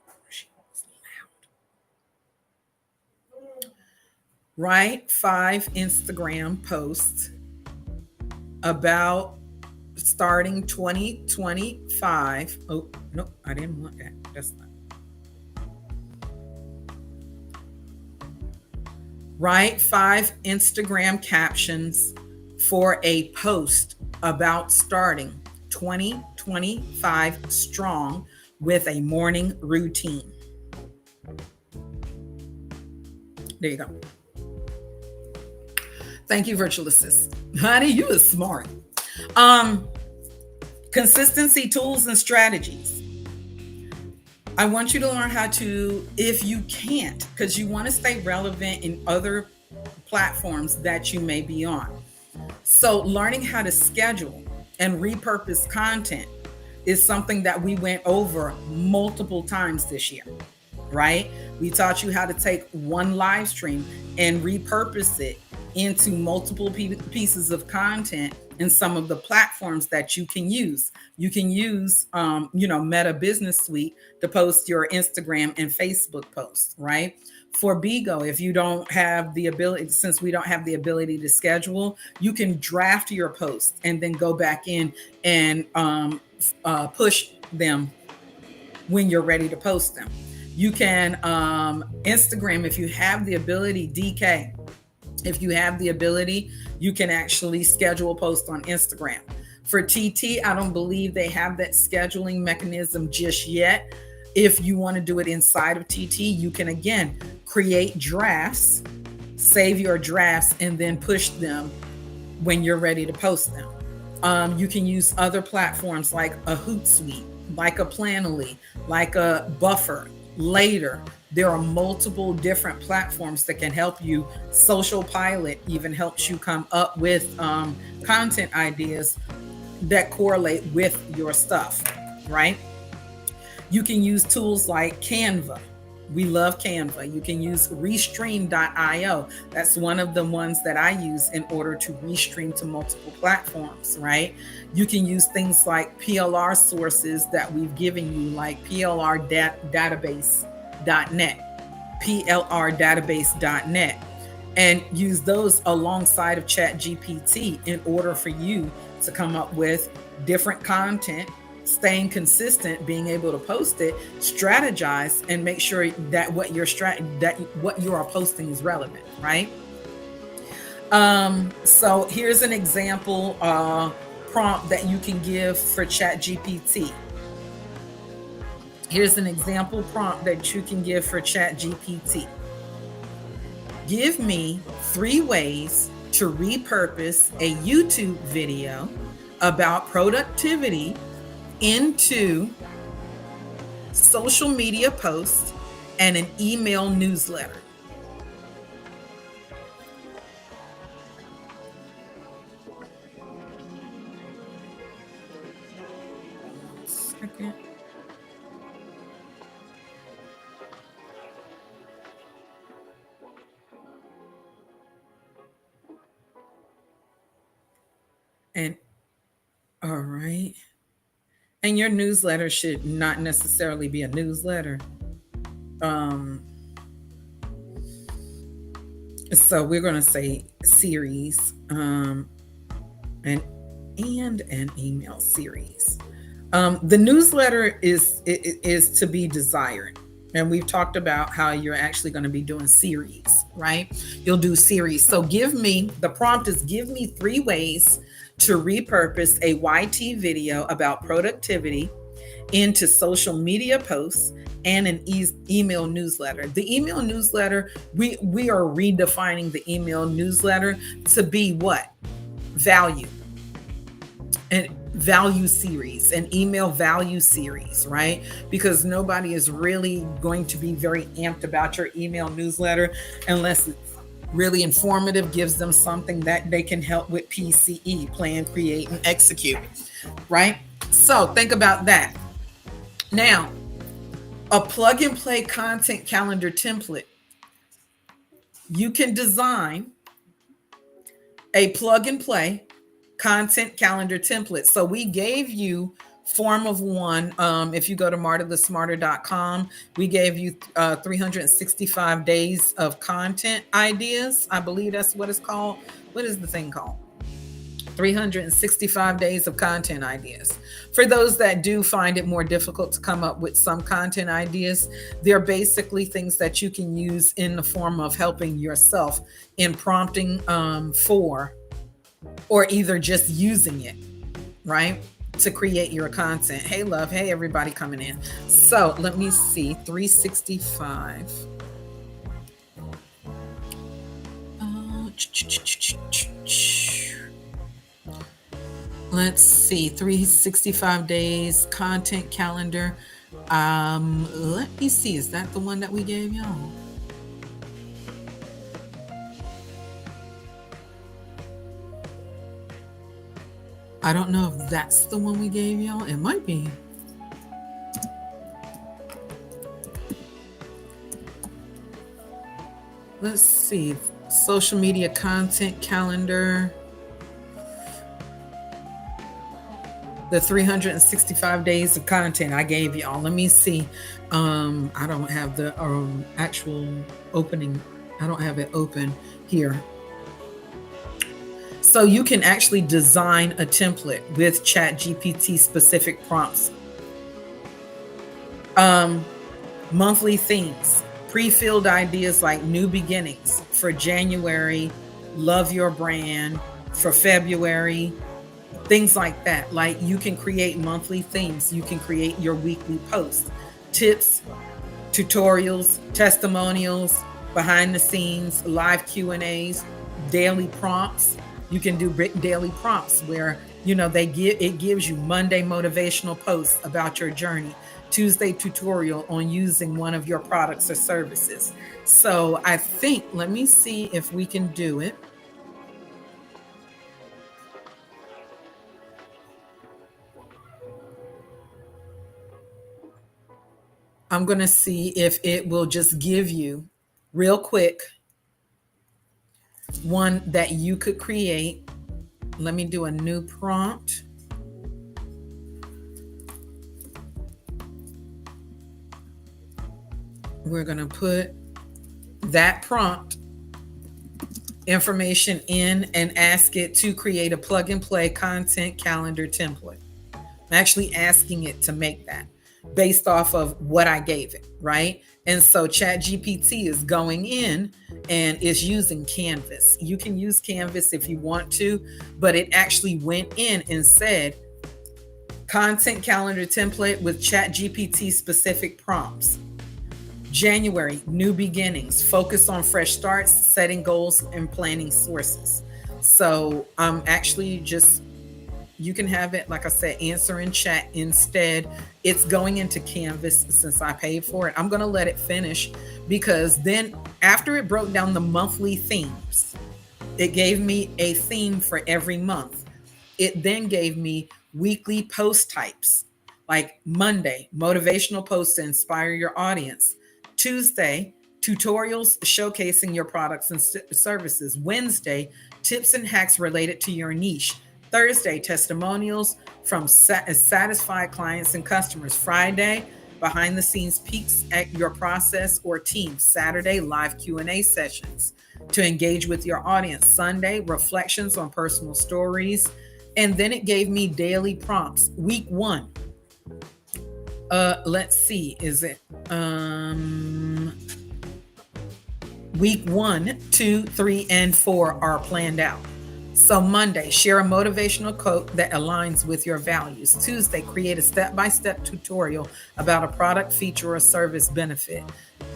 Write 5 Instagram posts about starting 2025. Oh, no, I didn't want that. That's not. Write 5 Instagram captions for a post about starting 2025 strong with a morning routine. There you go. Thank you, virtual assist. Honey, you are smart. Consistency tools and strategies. I want you to learn how to, if you can't, because you want to stay relevant in other platforms that you may be on. So learning how to schedule and repurpose content is something that we went over multiple times this year, right? We taught you how to take one live stream and repurpose it into multiple pieces of content in some of the platforms that you can use. You can use, Meta Business Suite to post your Instagram and Facebook posts, right? For Bigo, if you don't have the ability, since we don't have the ability to schedule, you can draft your posts and then go back in and push them when you're ready to post them. You can Instagram, if you have the ability, DK. If you have the ability, you can actually schedule a post on Instagram. For TT, I don't believe they have that scheduling mechanism just yet. If you want to do it inside of TT, you can again create drafts, save your drafts, and then push them when you're ready to post them. You can use other platforms like a Hootsuite, like a Planoly, like a Buffer, Later. There are multiple different platforms that can help you. Social Pilot even helps you come up with content ideas that correlate with your stuff, right? You can use tools like Canva. We love Canva. You can use restream.io. That's one of the ones that I use in order to restream to multiple platforms, right? You can use things like PLR sources that we've given you, like plrdatabase.net, and use those alongside of ChatGPT in order for you to come up with different content, staying consistent, being able to post it, strategize, and make sure that what you are posting is relevant, right? So here's an example prompt that you can give for ChatGPT. Here's an example prompt that you can give for ChatGPT. Give me 3 ways to repurpose a YouTube video about productivity into social media posts and an email newsletter. Second. And all right. And your newsletter should not necessarily be a newsletter. So we're going to say series, and an email series. The newsletter is to be desired. And we've talked about how you're actually going to be doing series, right? You'll do series. So the prompt is give me 3 ways to repurpose a YT video about productivity into social media posts and an email newsletter. The email newsletter, we are redefining the email newsletter to be what? Value. And value series, an email value series, right? Because nobody is really going to be very amped about your email newsletter unless it's really informative, gives them something that they can help with PCE, plan, create, and execute, right? So think about that. Now, a plug and play content calendar template. You can design a plug and play content calendar template. So we gave you form of one. If you go to martathesmarter.com, we gave you 365 days of content ideas. I believe that's what it's called. What is the thing called? 365 days of content ideas. For those that do find it more difficult to come up with some content ideas, they're basically things that you can use in the form of helping yourself in prompting for, or either just using it, right, to create your content. Hey, love. Hey, everybody coming in. So let me see. 365. Let's see. 365 days content calendar. Let me see. Is that the one that we gave y'all? I don't know if that's the one we gave y'all. It might be. Let's see. Social media content calendar. The 365 days of content I gave y'all. Let me see. I don't have the actual opening. I don't have it open here. So you can actually design a template with ChatGPT specific prompts. Monthly themes, pre-filled ideas like new beginnings for January, love your brand for February, things like that. Like you can create monthly themes. You can create your weekly posts, tips, tutorials, testimonials, behind the scenes, live Q&As, daily prompts. You can do daily prompts where, it gives you Monday motivational posts about your journey, Tuesday tutorial on using one of your products or services. So I think, let me see if we can do it. I'm going to see if it will just give you real quick one that you could create. Let me do a new prompt. We're going to put that prompt information in and ask it to create a plug and play content calendar template. I'm actually asking it to make that based off of what I gave it, right? And so ChatGPT is going in and is using Canvas. You can use Canvas if you want to, but it actually went in and said content calendar template with ChatGPT specific prompts. January, new beginnings, focus on fresh starts, setting goals, and planning sources. So I'm actually just, you can have it, like I said, answer in chat instead. It's going into Canvas since I paid for it. I'm going to let it finish, because then after it broke down the monthly themes, it gave me a theme for every month. It then gave me weekly post types, like Monday, motivational posts to inspire your audience. Tuesday, tutorials showcasing your products and services. Wednesday, tips and hacks related to your niche. Thursday, testimonials from satisfied clients and customers. Friday, behind the scenes peeks at your process or team. Saturday, live Q&A sessions to engage with your audience. Sunday, reflections on personal stories. And then it gave me daily prompts. Week 1. Let's see, is it week 1, 2, 3, and 4 are planned out. So Monday, share a motivational quote that aligns with your values. Tuesday, create a step-by-step tutorial about a product, feature, or service benefit.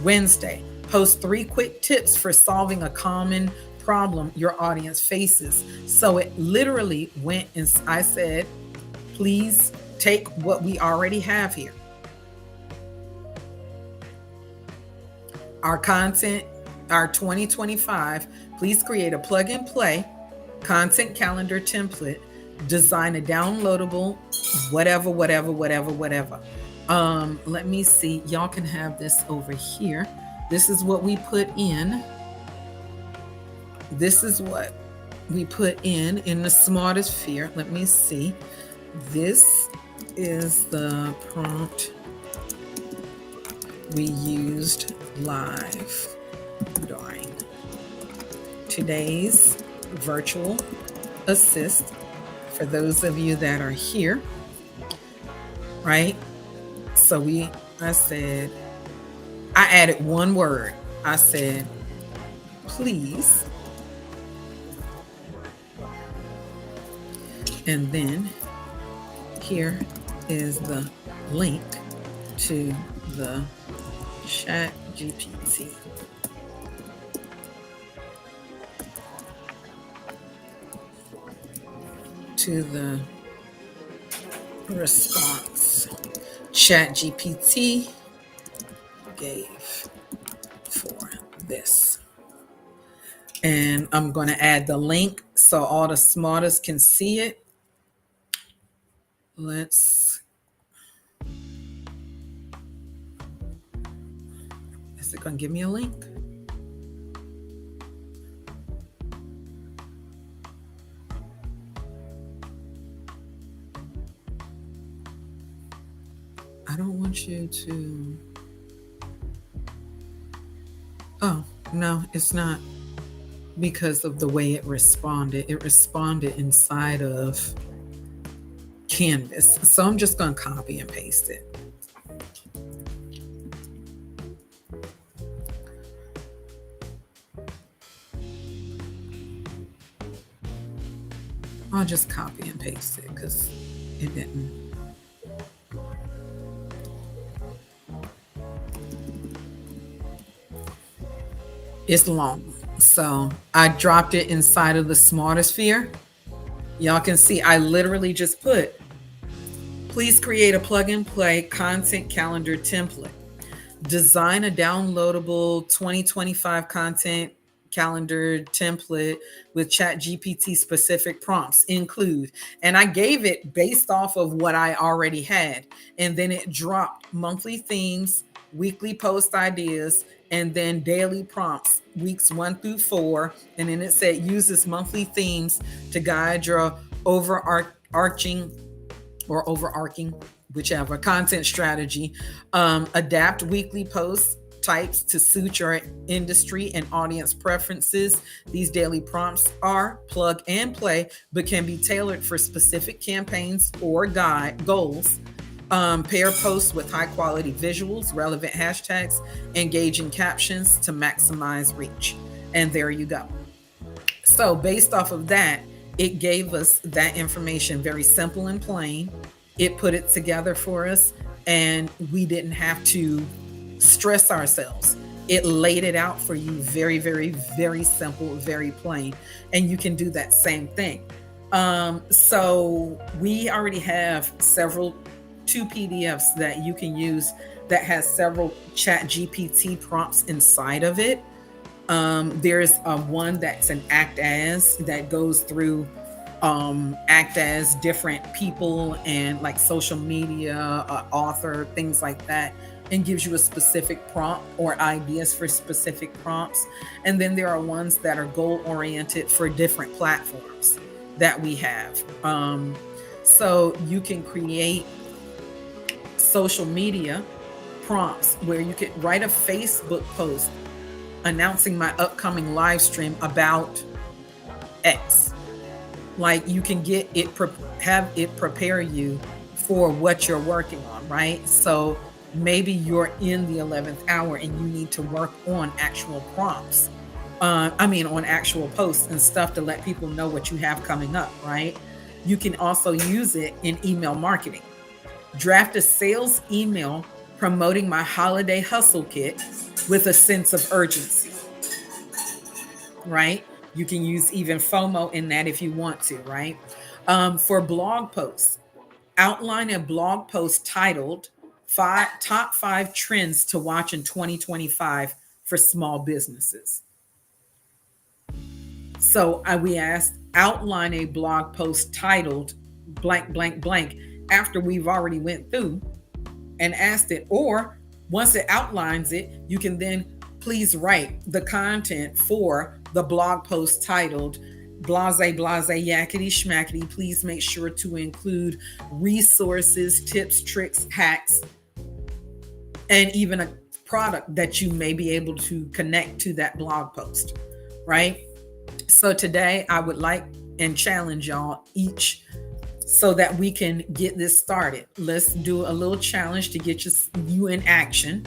Wednesday, post 3 quick tips for solving a common problem your audience faces. So it literally went and I said, please take what we already have here. Our content, our 2025, please create a plug and play content calendar template, design a downloadable, whatever. Let me see. Y'all can have this over here. This is what we put in. This is what we put in the Smarter sphere. Let me see. This is the prompt we used live during today's virtual assist for those of you that are here, right? So I added one word. I said, please. And then here is the link to the ChatGPT. To the response ChatGPT gave for this. And I'm going to add the link so all the smartest can see it. Is it going to give me a link? I don't want you to. Oh, no, it's not, because of the way it responded. It responded inside of Canvas. So I'm just going to copy and paste it. I'll just copy and paste it because it didn't. It's long. So I dropped it inside of the Smarter sphere. Y'all can see I literally just put, Please create a plug and play content calendar template. Design a downloadable 2025 content calendar template with ChatGPT specific prompts. Include, and I gave it based off of what I already had, and then it dropped monthly themes, weekly post ideas, and then daily prompts, weeks 1 through 4. And then it said use this monthly themes to guide your overarching or overarching, whichever, content strategy. Adapt weekly post types to suit your industry and audience preferences. These daily prompts are plug and play, but can be tailored for specific campaigns or guide goals. Pair posts with high quality visuals, relevant hashtags, engaging captions to maximize reach. And there you go. So, based off of that, it gave us that information very simple and plain. It put it together for us, and we didn't have to stress ourselves. It laid it out for you very, very, very simple, very plain. And you can do that same thing. So we already have two PDFs that you can use that has several ChatGPT prompts inside of it. There's one that's an act as that goes through act as different people and like social media, author, things like that, and gives you a specific prompt or ideas for specific prompts. And then there are ones that are goal oriented for different platforms that we have. So you can create social media prompts where you could write a Facebook post announcing my upcoming live stream about X. Like you can get it, have it prepare you for what you're working on, right? So maybe you're in the 11th hour and you need to work on actual prompts. On actual posts and stuff to let people know what you have coming up, right? You can also use it in email marketing. Draft a sales email promoting my holiday hustle kit with a sense of urgency, right? You can use even FOMO in that if you want to, right? For blog posts, outline a blog post titled Top 5 Trends to Watch in 2025 for Small Businesses. So we asked, outline a blog post titled blank, blank, blank after we've already went through and asked it. Or once it outlines it, you can then please write the content for the blog post titled blase, blase, yakety, schmackety. Please make sure to include resources, tips, tricks, hacks, and even a product that you may be able to connect to that blog post, right? So today I would like and challenge y'all each so that we can get this started. Let's do a little challenge to get you in action.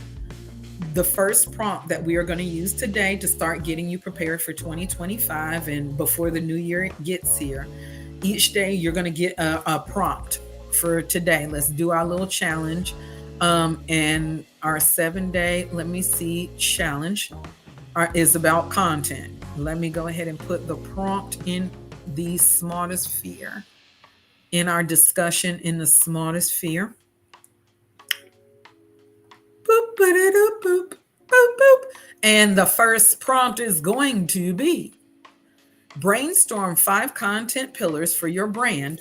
The first prompt that we are going to use today to start getting you prepared for 2025 and before the new year gets here, each day you're going to get a prompt for today. Let's do our little challenge. And our 7-day, challenge is about content. Let me go ahead and put the prompt in the smartest sphere. In our discussion in the smartest sphere. Boop, boop, boop, boop, boop. And the first prompt is going to be brainstorm 5 content pillars for your brand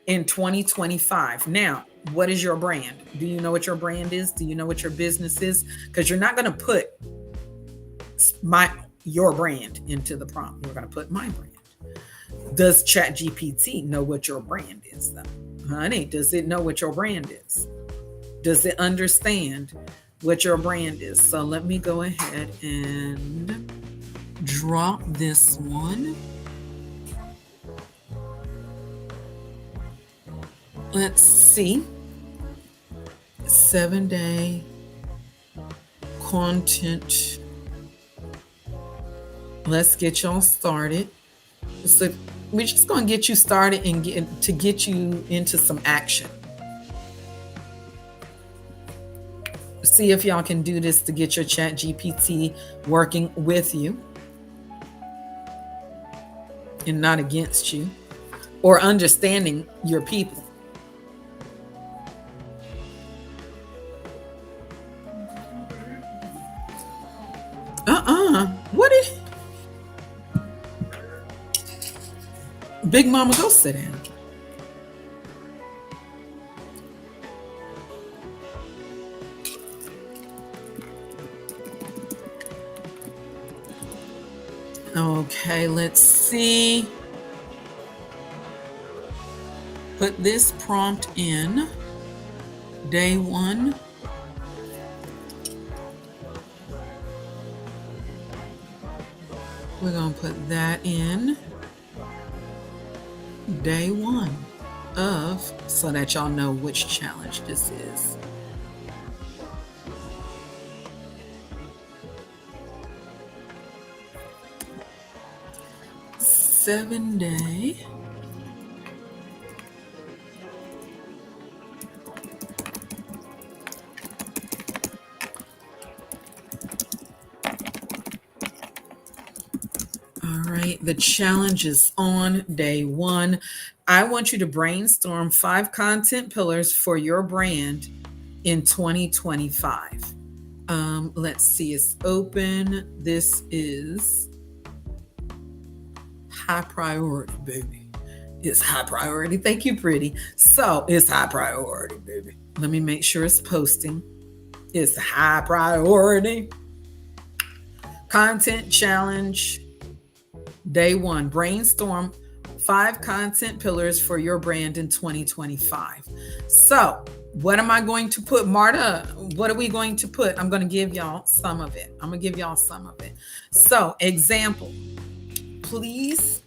in 2025. Now, what is your brand? Do you know what your brand is? Do you know what your business is? Because you're not going to put your brand into the prompt. You're going to put my brand. Does ChatGPT know what your brand is, though? Honey, does it know what your brand is? Does it understand what your brand is? So let me go ahead and drop this one. Let's see. 7-day content. Let's get y'all started. So we're just going to get you started and get you into some action. See if y'all can do this to get your ChatGPT working with you and not against you, or understanding your people. Big Mama, go sit down. Okay, let's see. Put this prompt in. Day 1. We're going to put that in. Day 1 of, so that y'all know which challenge this is. Seven-day. All right, the challenge is on day 1. I want you to brainstorm 5 content pillars for your brand in 2025. Let's see, it's open. This is high priority, baby. It's high priority. Thank you, pretty. So it's high priority, baby. Let me make sure it's posting. It's high priority. Content challenge. Day 1, brainstorm 5 content pillars for your brand in 2025. So what am I going to put? Marta, what are we going to put? I'm going to give y'all some of it. So example, please.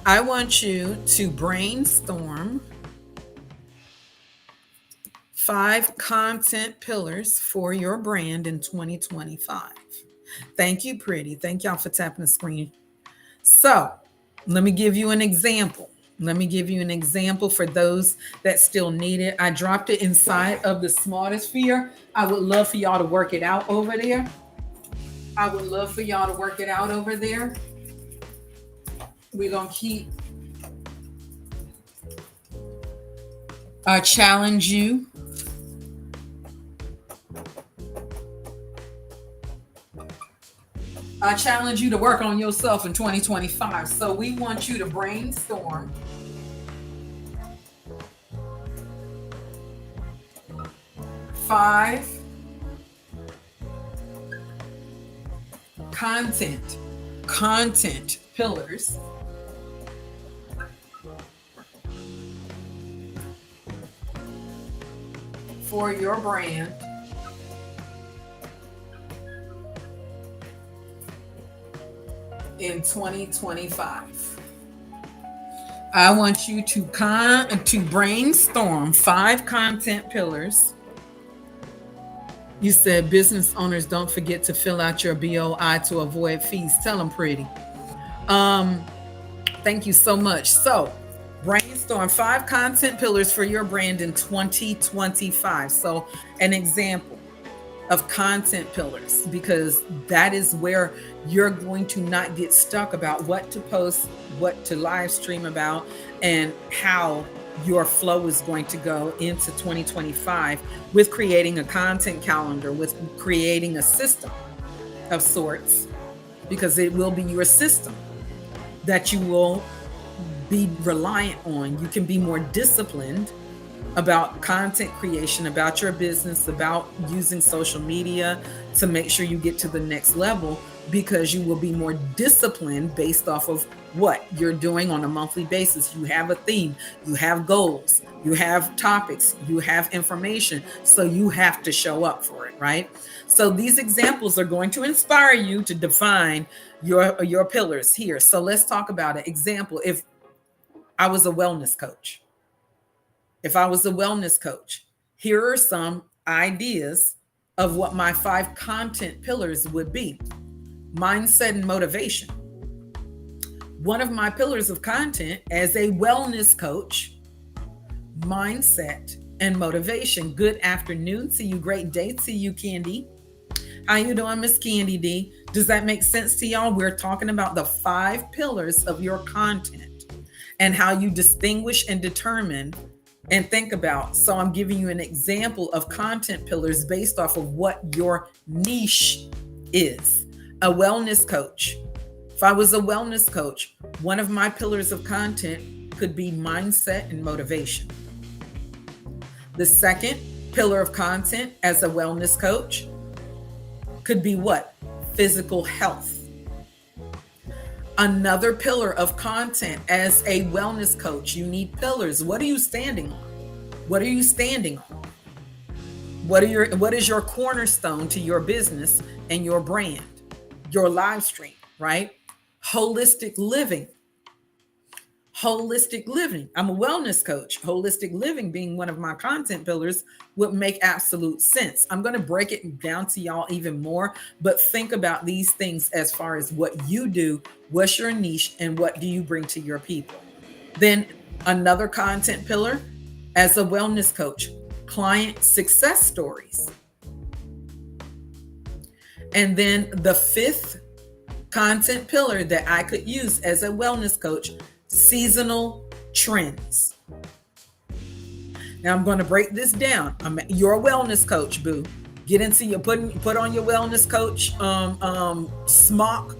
I want you to brainstorm 5 content pillars for your brand in 2025. Thank you, pretty. Thank y'all for tapping the screen. So let me give you an example. For those that still need it. I dropped it inside of the Smarter sphere. I would love for y'all to work it out over there. We're going to keep challenge you. I challenge you to work on yourself in 2025. So we want you to brainstorm 5 content pillars for your brand in 2025. I want you to brainstorm 5 content pillars. You said business owners, don't forget to fill out your BOI to avoid fees. Tell them, pretty. Thank you so much. So brainstorm 5 content pillars for your brand in 2025. So an example of content pillars, because that is where you're going to not get stuck about what to post, what to live stream about, and how your flow is going to go into 2025 with creating a content calendar, with creating a system of sorts, because it will be your system that you will be reliant on. You can be more disciplined about content creation, about your business, about using social media to make sure you get to the next level, because you will be more disciplined based off of what you're doing on a monthly basis. You have a theme, you have goals, you have topics, you have information. So you have to show up for it, right? So these examples are going to inspire you to define your pillars here. So let's talk about it. Example, if I was a wellness coach, here are some ideas of what my 5 content pillars would be. Mindset and motivation. One of my pillars of content as a wellness coach, mindset and motivation. Good afternoon to you. Great day to you, Candy. How you doing, Miss Candy D? Does that make sense to y'all? We're talking about the 5 pillars of your content and how you distinguish and determine and think about. So I'm giving you an example of content pillars based off of what your niche is. A wellness coach. If I was a wellness coach, one of my pillars of content could be mindset and motivation. The second pillar of content as a wellness coach could be what? Physical health. Another pillar of content as a wellness coach, you need pillars. What are you standing on? What are you standing on? What is your cornerstone to your business and your brand? Your live stream, right? Holistic living. Holistic living. I'm a wellness coach. Holistic living being one of my content pillars would make absolute sense. I'm going to break it down to y'all even more, but think about these things as far as what you do, what's your niche, and what do you bring to your people. Then another content pillar as a wellness coach, client success stories. And then the 5th content pillar that I could use as a wellness coach, seasonal trends. Now I'm going to break this down. You're a wellness coach, boo. Get into your put on your wellness coach smock,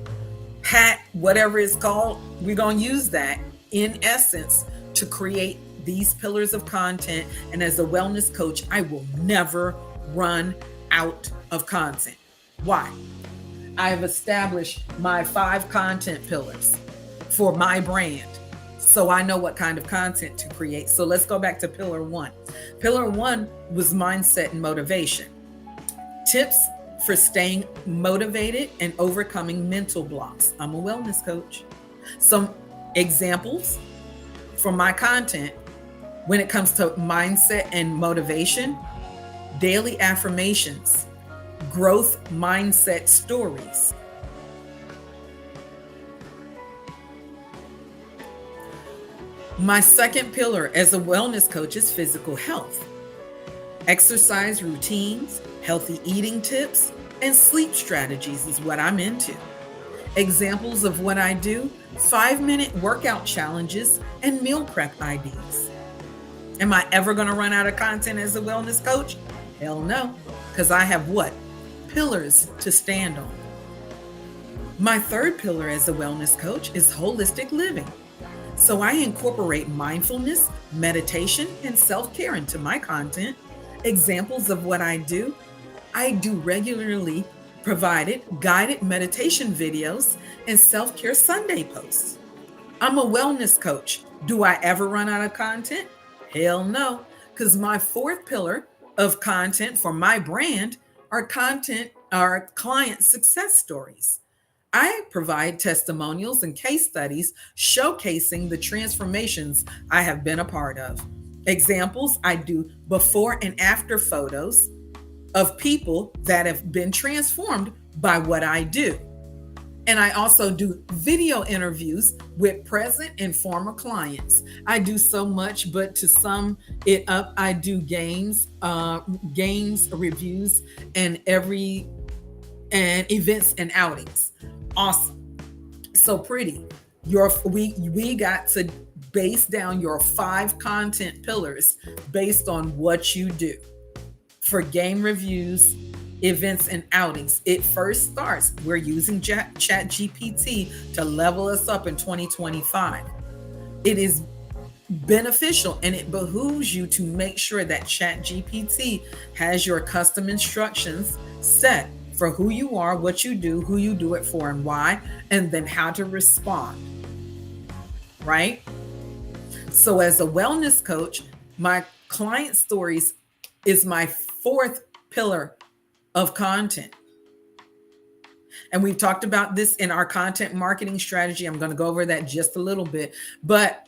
hat, whatever it's called. We're going to use that in essence to create these pillars of content. And as a wellness coach, I will never run out of content. Why? I have established my 5 content pillars for my brand. So I know what kind of content to create. So let's go back to pillar 1. Pillar 1 was mindset and motivation. Tips for staying motivated and overcoming mental blocks. I'm a wellness coach. Some examples for my content when it comes to mindset and motivation: daily affirmations, growth mindset stories. My second pillar as a wellness coach is physical health. Exercise routines, healthy eating tips, and sleep strategies is what I'm into. Examples of what I do: 5-minute workout challenges and meal prep ideas. Am I ever going to run out of content as a wellness coach? Hell no, because I have what? Pillars to stand on. My third pillar as a wellness coach is holistic living. So I incorporate mindfulness, meditation, and self-care into my content. Examples of what I do regularly provided guided meditation videos and self-care Sunday posts. I'm a wellness coach. Do I ever run out of content? Hell no, because my 4th pillar of content for my brand are client success stories. I provide testimonials and case studies showcasing the transformations I have been a part of. Examples: I do before and after photos of people that have been transformed by what I do. And I also do video interviews with present and former clients. I do so much, but to sum it up, I do games reviews, and events and outings. Awesome. So pretty. We got to base down your 5 content pillars based on what you do. For game reviews, events, and outings, it first starts. We're using ChatGPT to level us up in 2025. It is beneficial and it behooves you to make sure that ChatGPT has your custom instructions set for who you are, what you do, who you do it for, and why, and then how to respond. Right? So as a wellness coach, my client stories is my 4th pillar of content. And we've talked about this in our content marketing strategy. I'm going to go over that just a little bit. But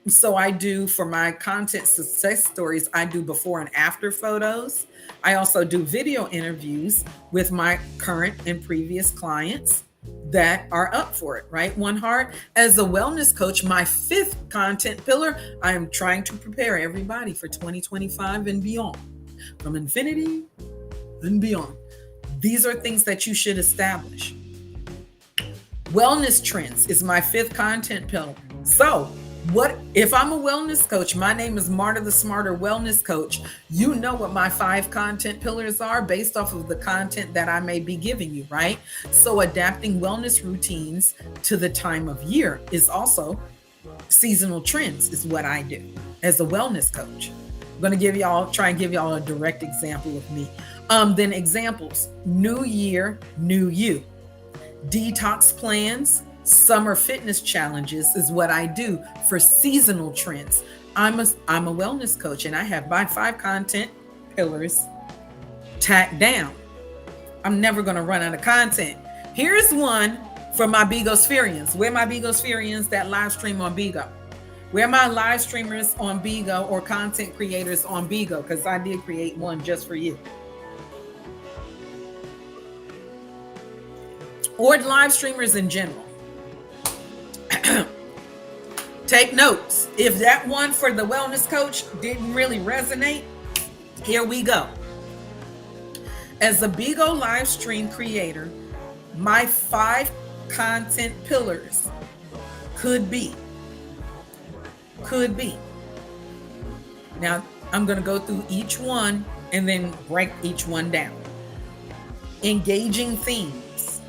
so I do, for my content success stories, I do before and after photos. I also do video interviews with my current and previous clients that are up for it, right? One heart. As a wellness coach, my 5th content pillar, I am trying to prepare everybody for 2025 and beyond, from infinity and beyond. These are things that you should establish. Wellness trends is my 5th content pillar. So, what if I'm a wellness coach? My name is Marta the Smarter Wellness Coach. You know what my 5 content pillars are based off of the content that I may be giving you, right? So, adapting wellness routines to the time of year is also seasonal trends, is what I do as a wellness coach. I'm going to try and give y'all a direct example of me. Then examples: new year, new you. Detox plans, summer fitness challenges is what I do for seasonal trends. I'm a wellness coach, and I have my 5 content pillars tacked down. I'm never going to run out of content. Here's one for my Bigospherians. Where my Bigospherians that live stream on Bigo? Where my live streamers on Bigo or content creators on Bigo? Because I did create one just for you. Or live streamers in general. Take notes. If that one for the wellness coach didn't really resonate, here we go. As a Bigo live stream creator, my 5 content pillars could be. Now, I'm going to go through each one and then break each one down. Engaging themes.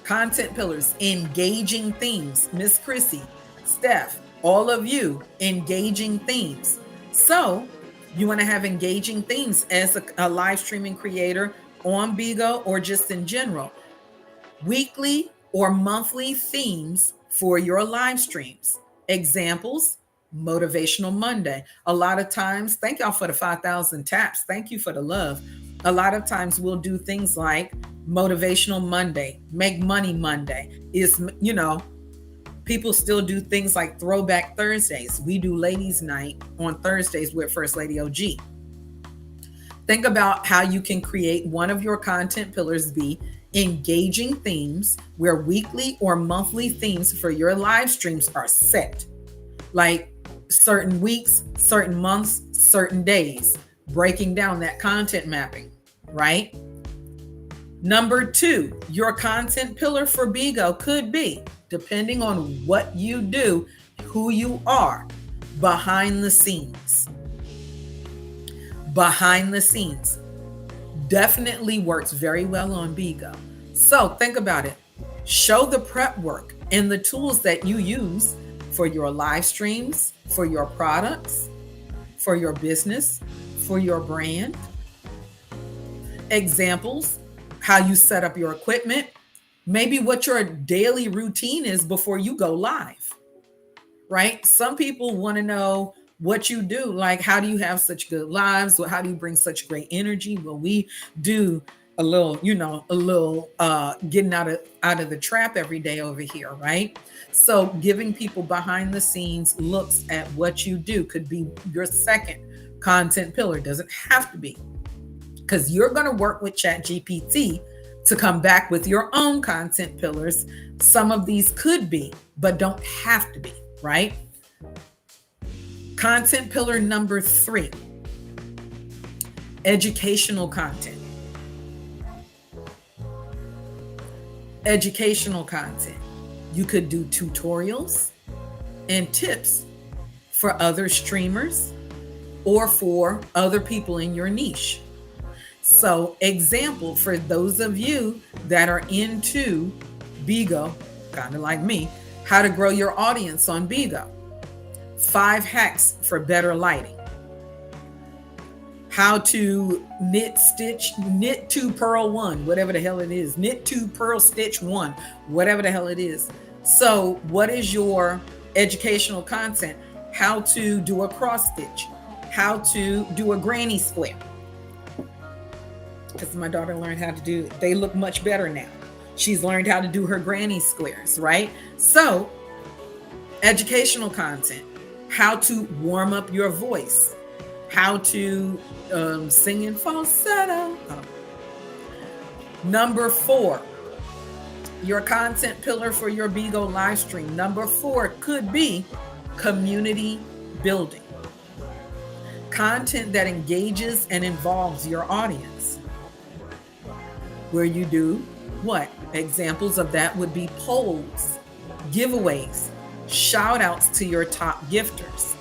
Content pillars, engaging themes. Miss Chrissy, Steph, all of you, engaging themes. So you want to have engaging themes as a live streaming creator on Bigo or just in general. Weekly or monthly themes for your live streams. Examples: Motivational Monday. A lot of times, thank y'all for the 5,000 taps. Thank you for the love. A lot of times we'll do things like Motivational Monday, Make Money Monday. People still do things like Throwback Thursdays. We do Ladies Night on Thursdays with First Lady OG. Think about how you can create one of your content pillars be engaging themes, where weekly or monthly themes for your live streams are set. Like certain weeks, certain months, certain days. Breaking down that content mapping, right? Number 2, your content pillar for Bigo could be, depending on what you do, who you are, behind the scenes. Behind the scenes definitely works very well on Bigo. So think about it. Show the prep work and the tools that you use for your live streams, for your products, for your business, for your brand. Examples: how you set up your equipment, maybe what your daily routine is before you go live, right? Some people want to know what you do, like how do you have such good lives? How do you bring such great energy? Well, we do a little getting out of the trap every day over here, right? So giving people behind the scenes looks at what you do could be your 2nd content pillar. Doesn't have to be, because you're going to work with ChatGPT to come back with your own content pillars. Some of these could be, but don't have to be, right? Content pillar number 3, educational content. Educational content. You could do tutorials and tips for other streamers or for other people in your niche. So, example for those of you that are into Bigo, kind of like me, how to grow your audience on Bigo. 5 hacks for better lighting. How to knit to purl 1, whatever the hell it is. Knit to purl stitch 1, whatever the hell it is. So what is your educational content? How to do a cross stitch. How to do a granny square. Because my daughter learned how to do it. They look much better now. She's learned how to do her granny squares, right? So educational content. How to warm up your voice. How to sing in falsetto. Number 4, your content pillar for your Bigo live stream. Number 4 could be community building. Content that engages and involves your audience. where you do what? Examples of that would be polls, giveaways, shout outs to your top gifters,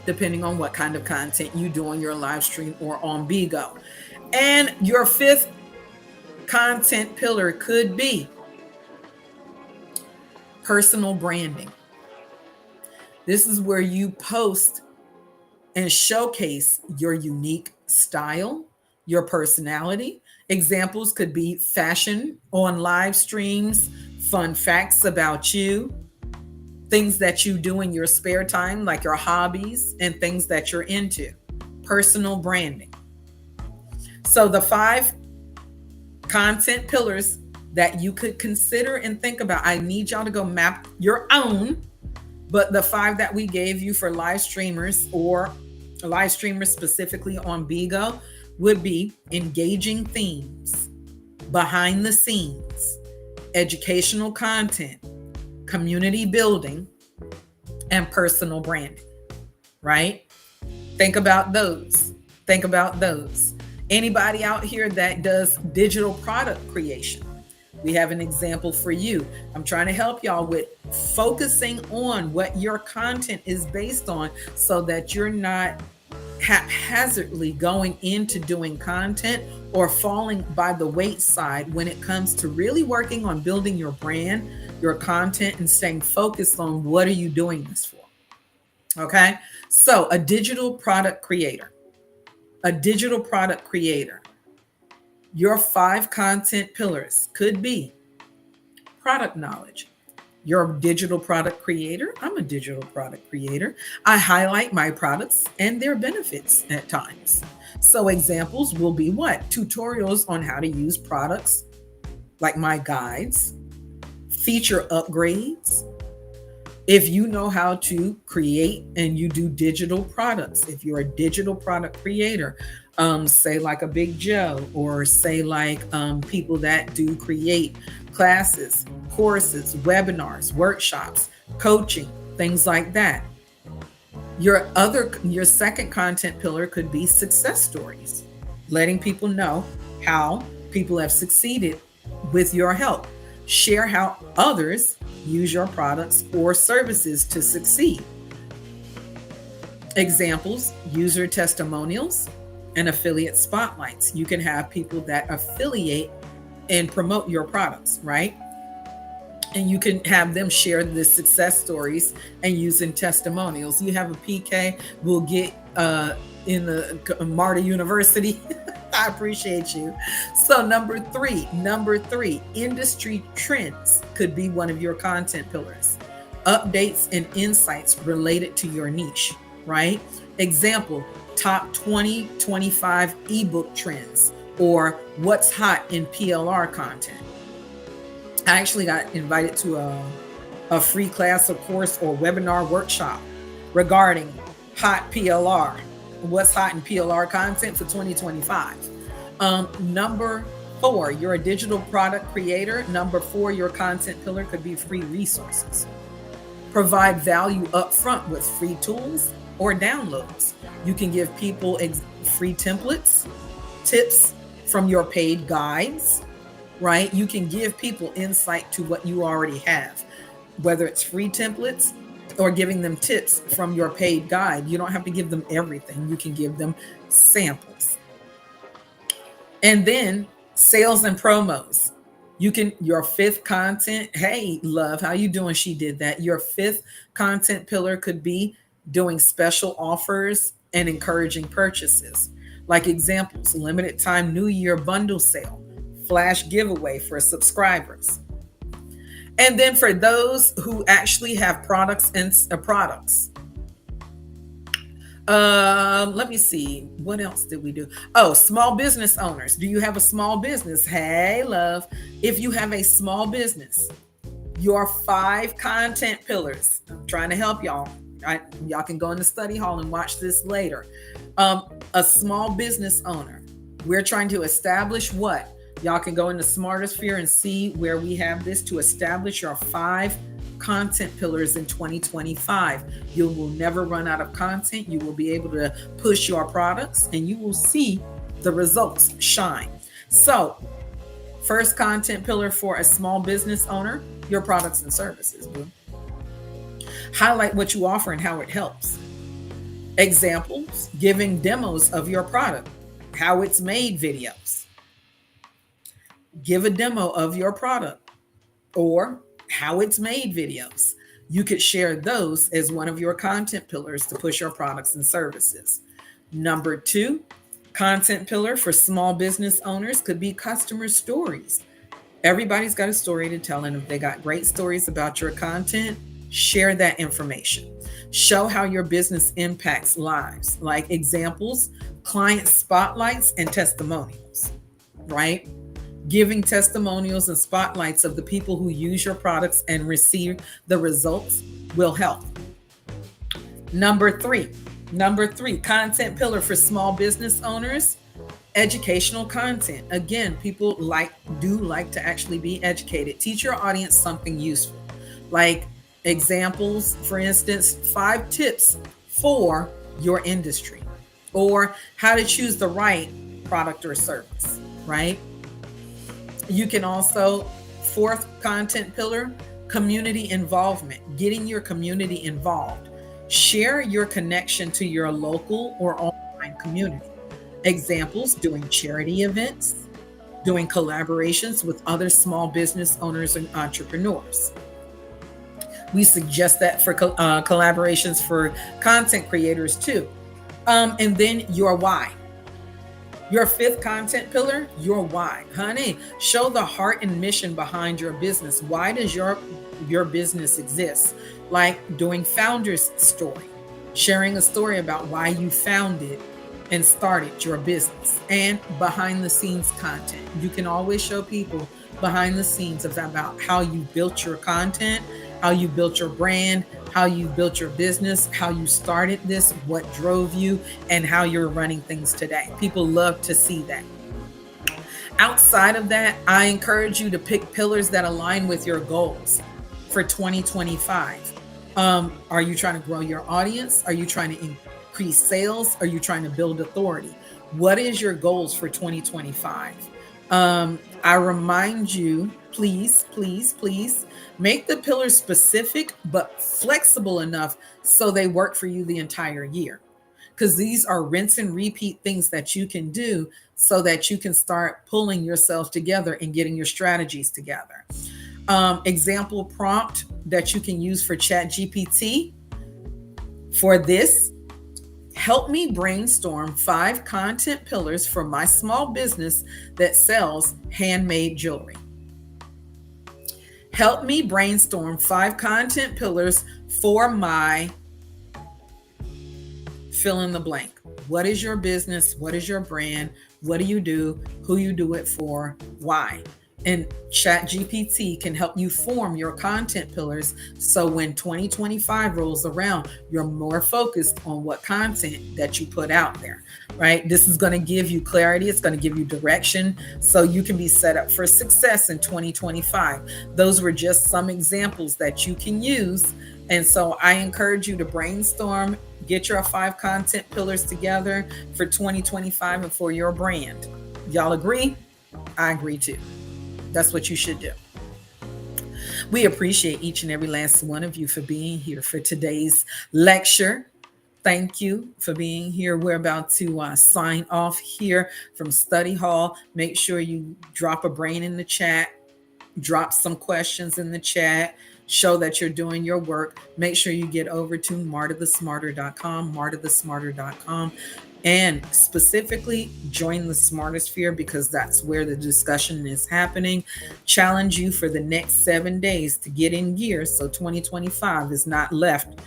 depending on what kind of content you do on your live stream or on Bigo. And your fifth content pillar could be personal branding. This is where you post and showcase your unique style, your personality. Examples could be fashion on live streams, fun facts about you, things that you do in your spare time, like your hobbies and things that you're into. Personal branding. So the 5 content pillars that you could consider and think about, I need y'all to go map your own, but the 5 that we gave you for live streamers or live streamers specifically on Bigo would be engaging themes, behind the scenes, educational content, community building, and personal branding, right? Think about those. Think about those. Anybody out here that does digital product creation, we have an example for you. I'm trying to help y'all with focusing on what your content is based on so that you're not haphazardly going into doing content or falling by the wayside when it comes to really working on building your brand, your content, and staying focused on what are you doing this for. Okay, so a digital product creator, your 5 content pillars could be product knowledge. You're a digital product creator. I'm a digital product creator. I highlight my products and their benefits at times. So examples will be what? Tutorials on how to use products, like my guides, feature upgrades. If you know how to create and you do digital products, if you're a digital product creator, say like a Big Joe, or say like people that do create classes, courses, webinars, workshops, coaching, things like that. Your second content pillar could be success stories, letting people know how people have succeeded with your help. Share how others use your products or services to succeed. Examples, user testimonials and affiliate spotlights. You can have people that affiliate and promote your products, right? And you can have them share the success stories and using testimonials. You have a PK, we'll get in the Marta University. I appreciate you. So number three, industry trends could be one of your content pillars. Updates and insights related to your niche, right? Example, top 2025 ebook trends, or what's hot in PLR content. I actually got invited to a free class, or course, or webinar workshop regarding hot PLR, what's hot in PLR content for 2025. Number 4, you're a digital product creator. Number 4, your content pillar could be free resources. Provide value upfront with free tools or downloads. You can give people free templates, tips from your paid guides, right? You can give people insight to what you already have, whether it's free templates or giving them tips from your paid guide. You don't have to give them everything. You can give them samples. And then sales and promos. Your 5th content, hey, love, how you doing? She did that. Your 5th content pillar could be doing special offers and encouraging purchases. Like examples, limited time New Year bundle sale, flash giveaway for subscribers. And then for those who actually have products and products, let me see, what else did we do? Oh, small business owners. Do you have a small business? Hey, love, if you have a small business, your 5 content pillars, I'm trying to help y'all. Y'all can go in the study hall and watch this later. A small business owner, we're trying to establish what? Y'all can go in the Smarter Sphere and see where we have this to establish your 5 content pillars in 2025. You will never run out of content. You will be able to push your products, and you will see the results shine. So, first content pillar for a small business owner, your products and services. Highlight what you offer and how it helps. Examples, giving demos of your product, how it's made videos. Give a demo of your product or how it's made videos. You could share those as one of your content pillars to push your products and services. Number 2, content pillar for small business owners could be customer stories. Everybody's got a story to tell, and if they got great stories about your content, share that information. Show how your business impacts lives, like examples, client spotlights, and testimonials, right? Giving testimonials and spotlights of the people who use your products and receive the results will help. Number three, content pillar for small business owners, educational content. Again, people do like to actually be educated. Teach your audience something useful. Like examples, for instance, 5 tips for your industry, or how to choose the right product or service, right? You can also, 4th content pillar, community involvement, getting your community involved. Share your connection to your local or online community. Examples, doing charity events, doing collaborations with other small business owners and entrepreneurs. We suggest that for collaborations for content creators too. And then your why. Your 5th content pillar, your why. Honey, show the heart and mission behind your business. Why does your business exist? Like doing founder's story, sharing a story about why you founded and started your business, and behind the scenes content. You can always show people behind the scenes about how you built your content, how you built your brand, how you built your business, how you started this, what drove you, and how you're running things today. People love to see that. Outside of that, I encourage you to pick pillars that align with your goals for 2025. Are you trying to grow your audience? Are you trying to increase sales? Are you trying to build authority? What is your goals for 2025? I remind you, please make the pillars specific but flexible enough so they work for you the entire year. Because these are rinse and repeat things that you can do so that you can start pulling yourself together and getting your strategies together. Example prompt that you can use for ChatGPT for this: help me brainstorm 5 content pillars for my small business that sells handmade jewelry. Help me brainstorm 5 content pillars for my fill in the blank. What is your business? What is your brand? What do you do? Who you do it for? Why? And ChatGPT can help you form your content pillars so when 2025 rolls around, you're more focused on what content that you put out there, right? This is going to give you clarity. It's going to give you direction so you can be set up for success in 2025. Those were just some examples that you can use. And so I encourage you to brainstorm, get your 5 content pillars together for 2025 and for your brand. Y'all agree? I agree too. That's what you should do. We appreciate each and every last one of you for being here for today's lecture. Thank you for being here. We're about to sign off here from Study Hall. Make sure you drop a brain in the chat, drop some questions in the chat, show that you're doing your work. Make sure you get over to martathesmarter.com, martathesmarter.com. And specifically join the Smartosphere because that's where the discussion is happening. Challenge you for the next 7 days to get in gear so 2025 is not left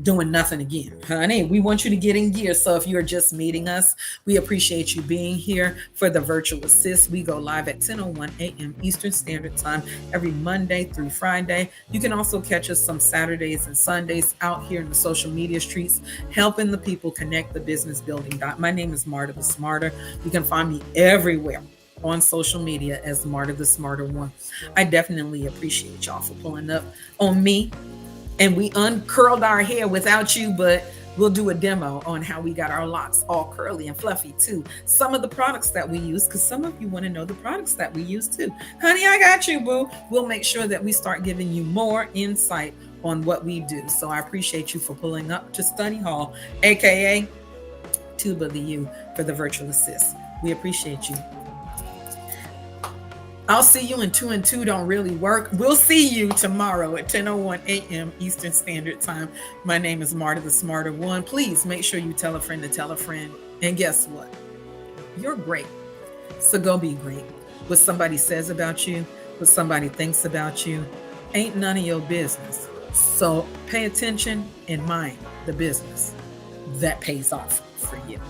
doing nothing again. Honey, we want you to get in gear. So if you're just meeting us, we appreciate you being here for the virtual assist. We go live at 10:01 a.m. Eastern Standard Time every Monday through Friday. You can also catch us some Saturdays and Sundays out here in the social media streets, helping the people connect the business building dot. My name is Marta the Smarter. You can find me everywhere on social media as Marta the Smarter One. I definitely appreciate y'all for pulling up on me. And we uncurled our hair without you, but We'll do a demo on how we got our locks all curly and fluffy too. Some of the products that we use, because some of you want to know the products that we use too. Honey, I got you, boo. We'll make sure that we start giving you more insight on what we do. So I appreciate you for pulling up to Study Hall, aka Tuba the U for the virtual assist. We appreciate you. I'll see you in 2 and 2 don't really work. We'll see you tomorrow at 10:01 a.m. Eastern Standard Time. My name is Marta the Smarter One. Please make sure you tell a friend to tell a friend. And guess what? You're great. So go be great. What somebody says about you, what somebody thinks about you, ain't none of your business. So pay attention and mind the business that pays off for you.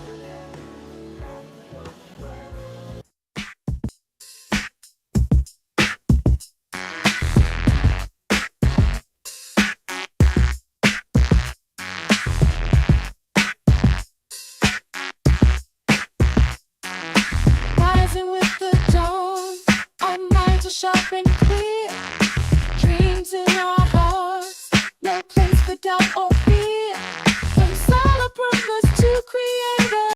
Rising with the dawn, our minds are sharp and clear. Dreams in our hearts, no place for doubt or fear. From solopreneurs to creators.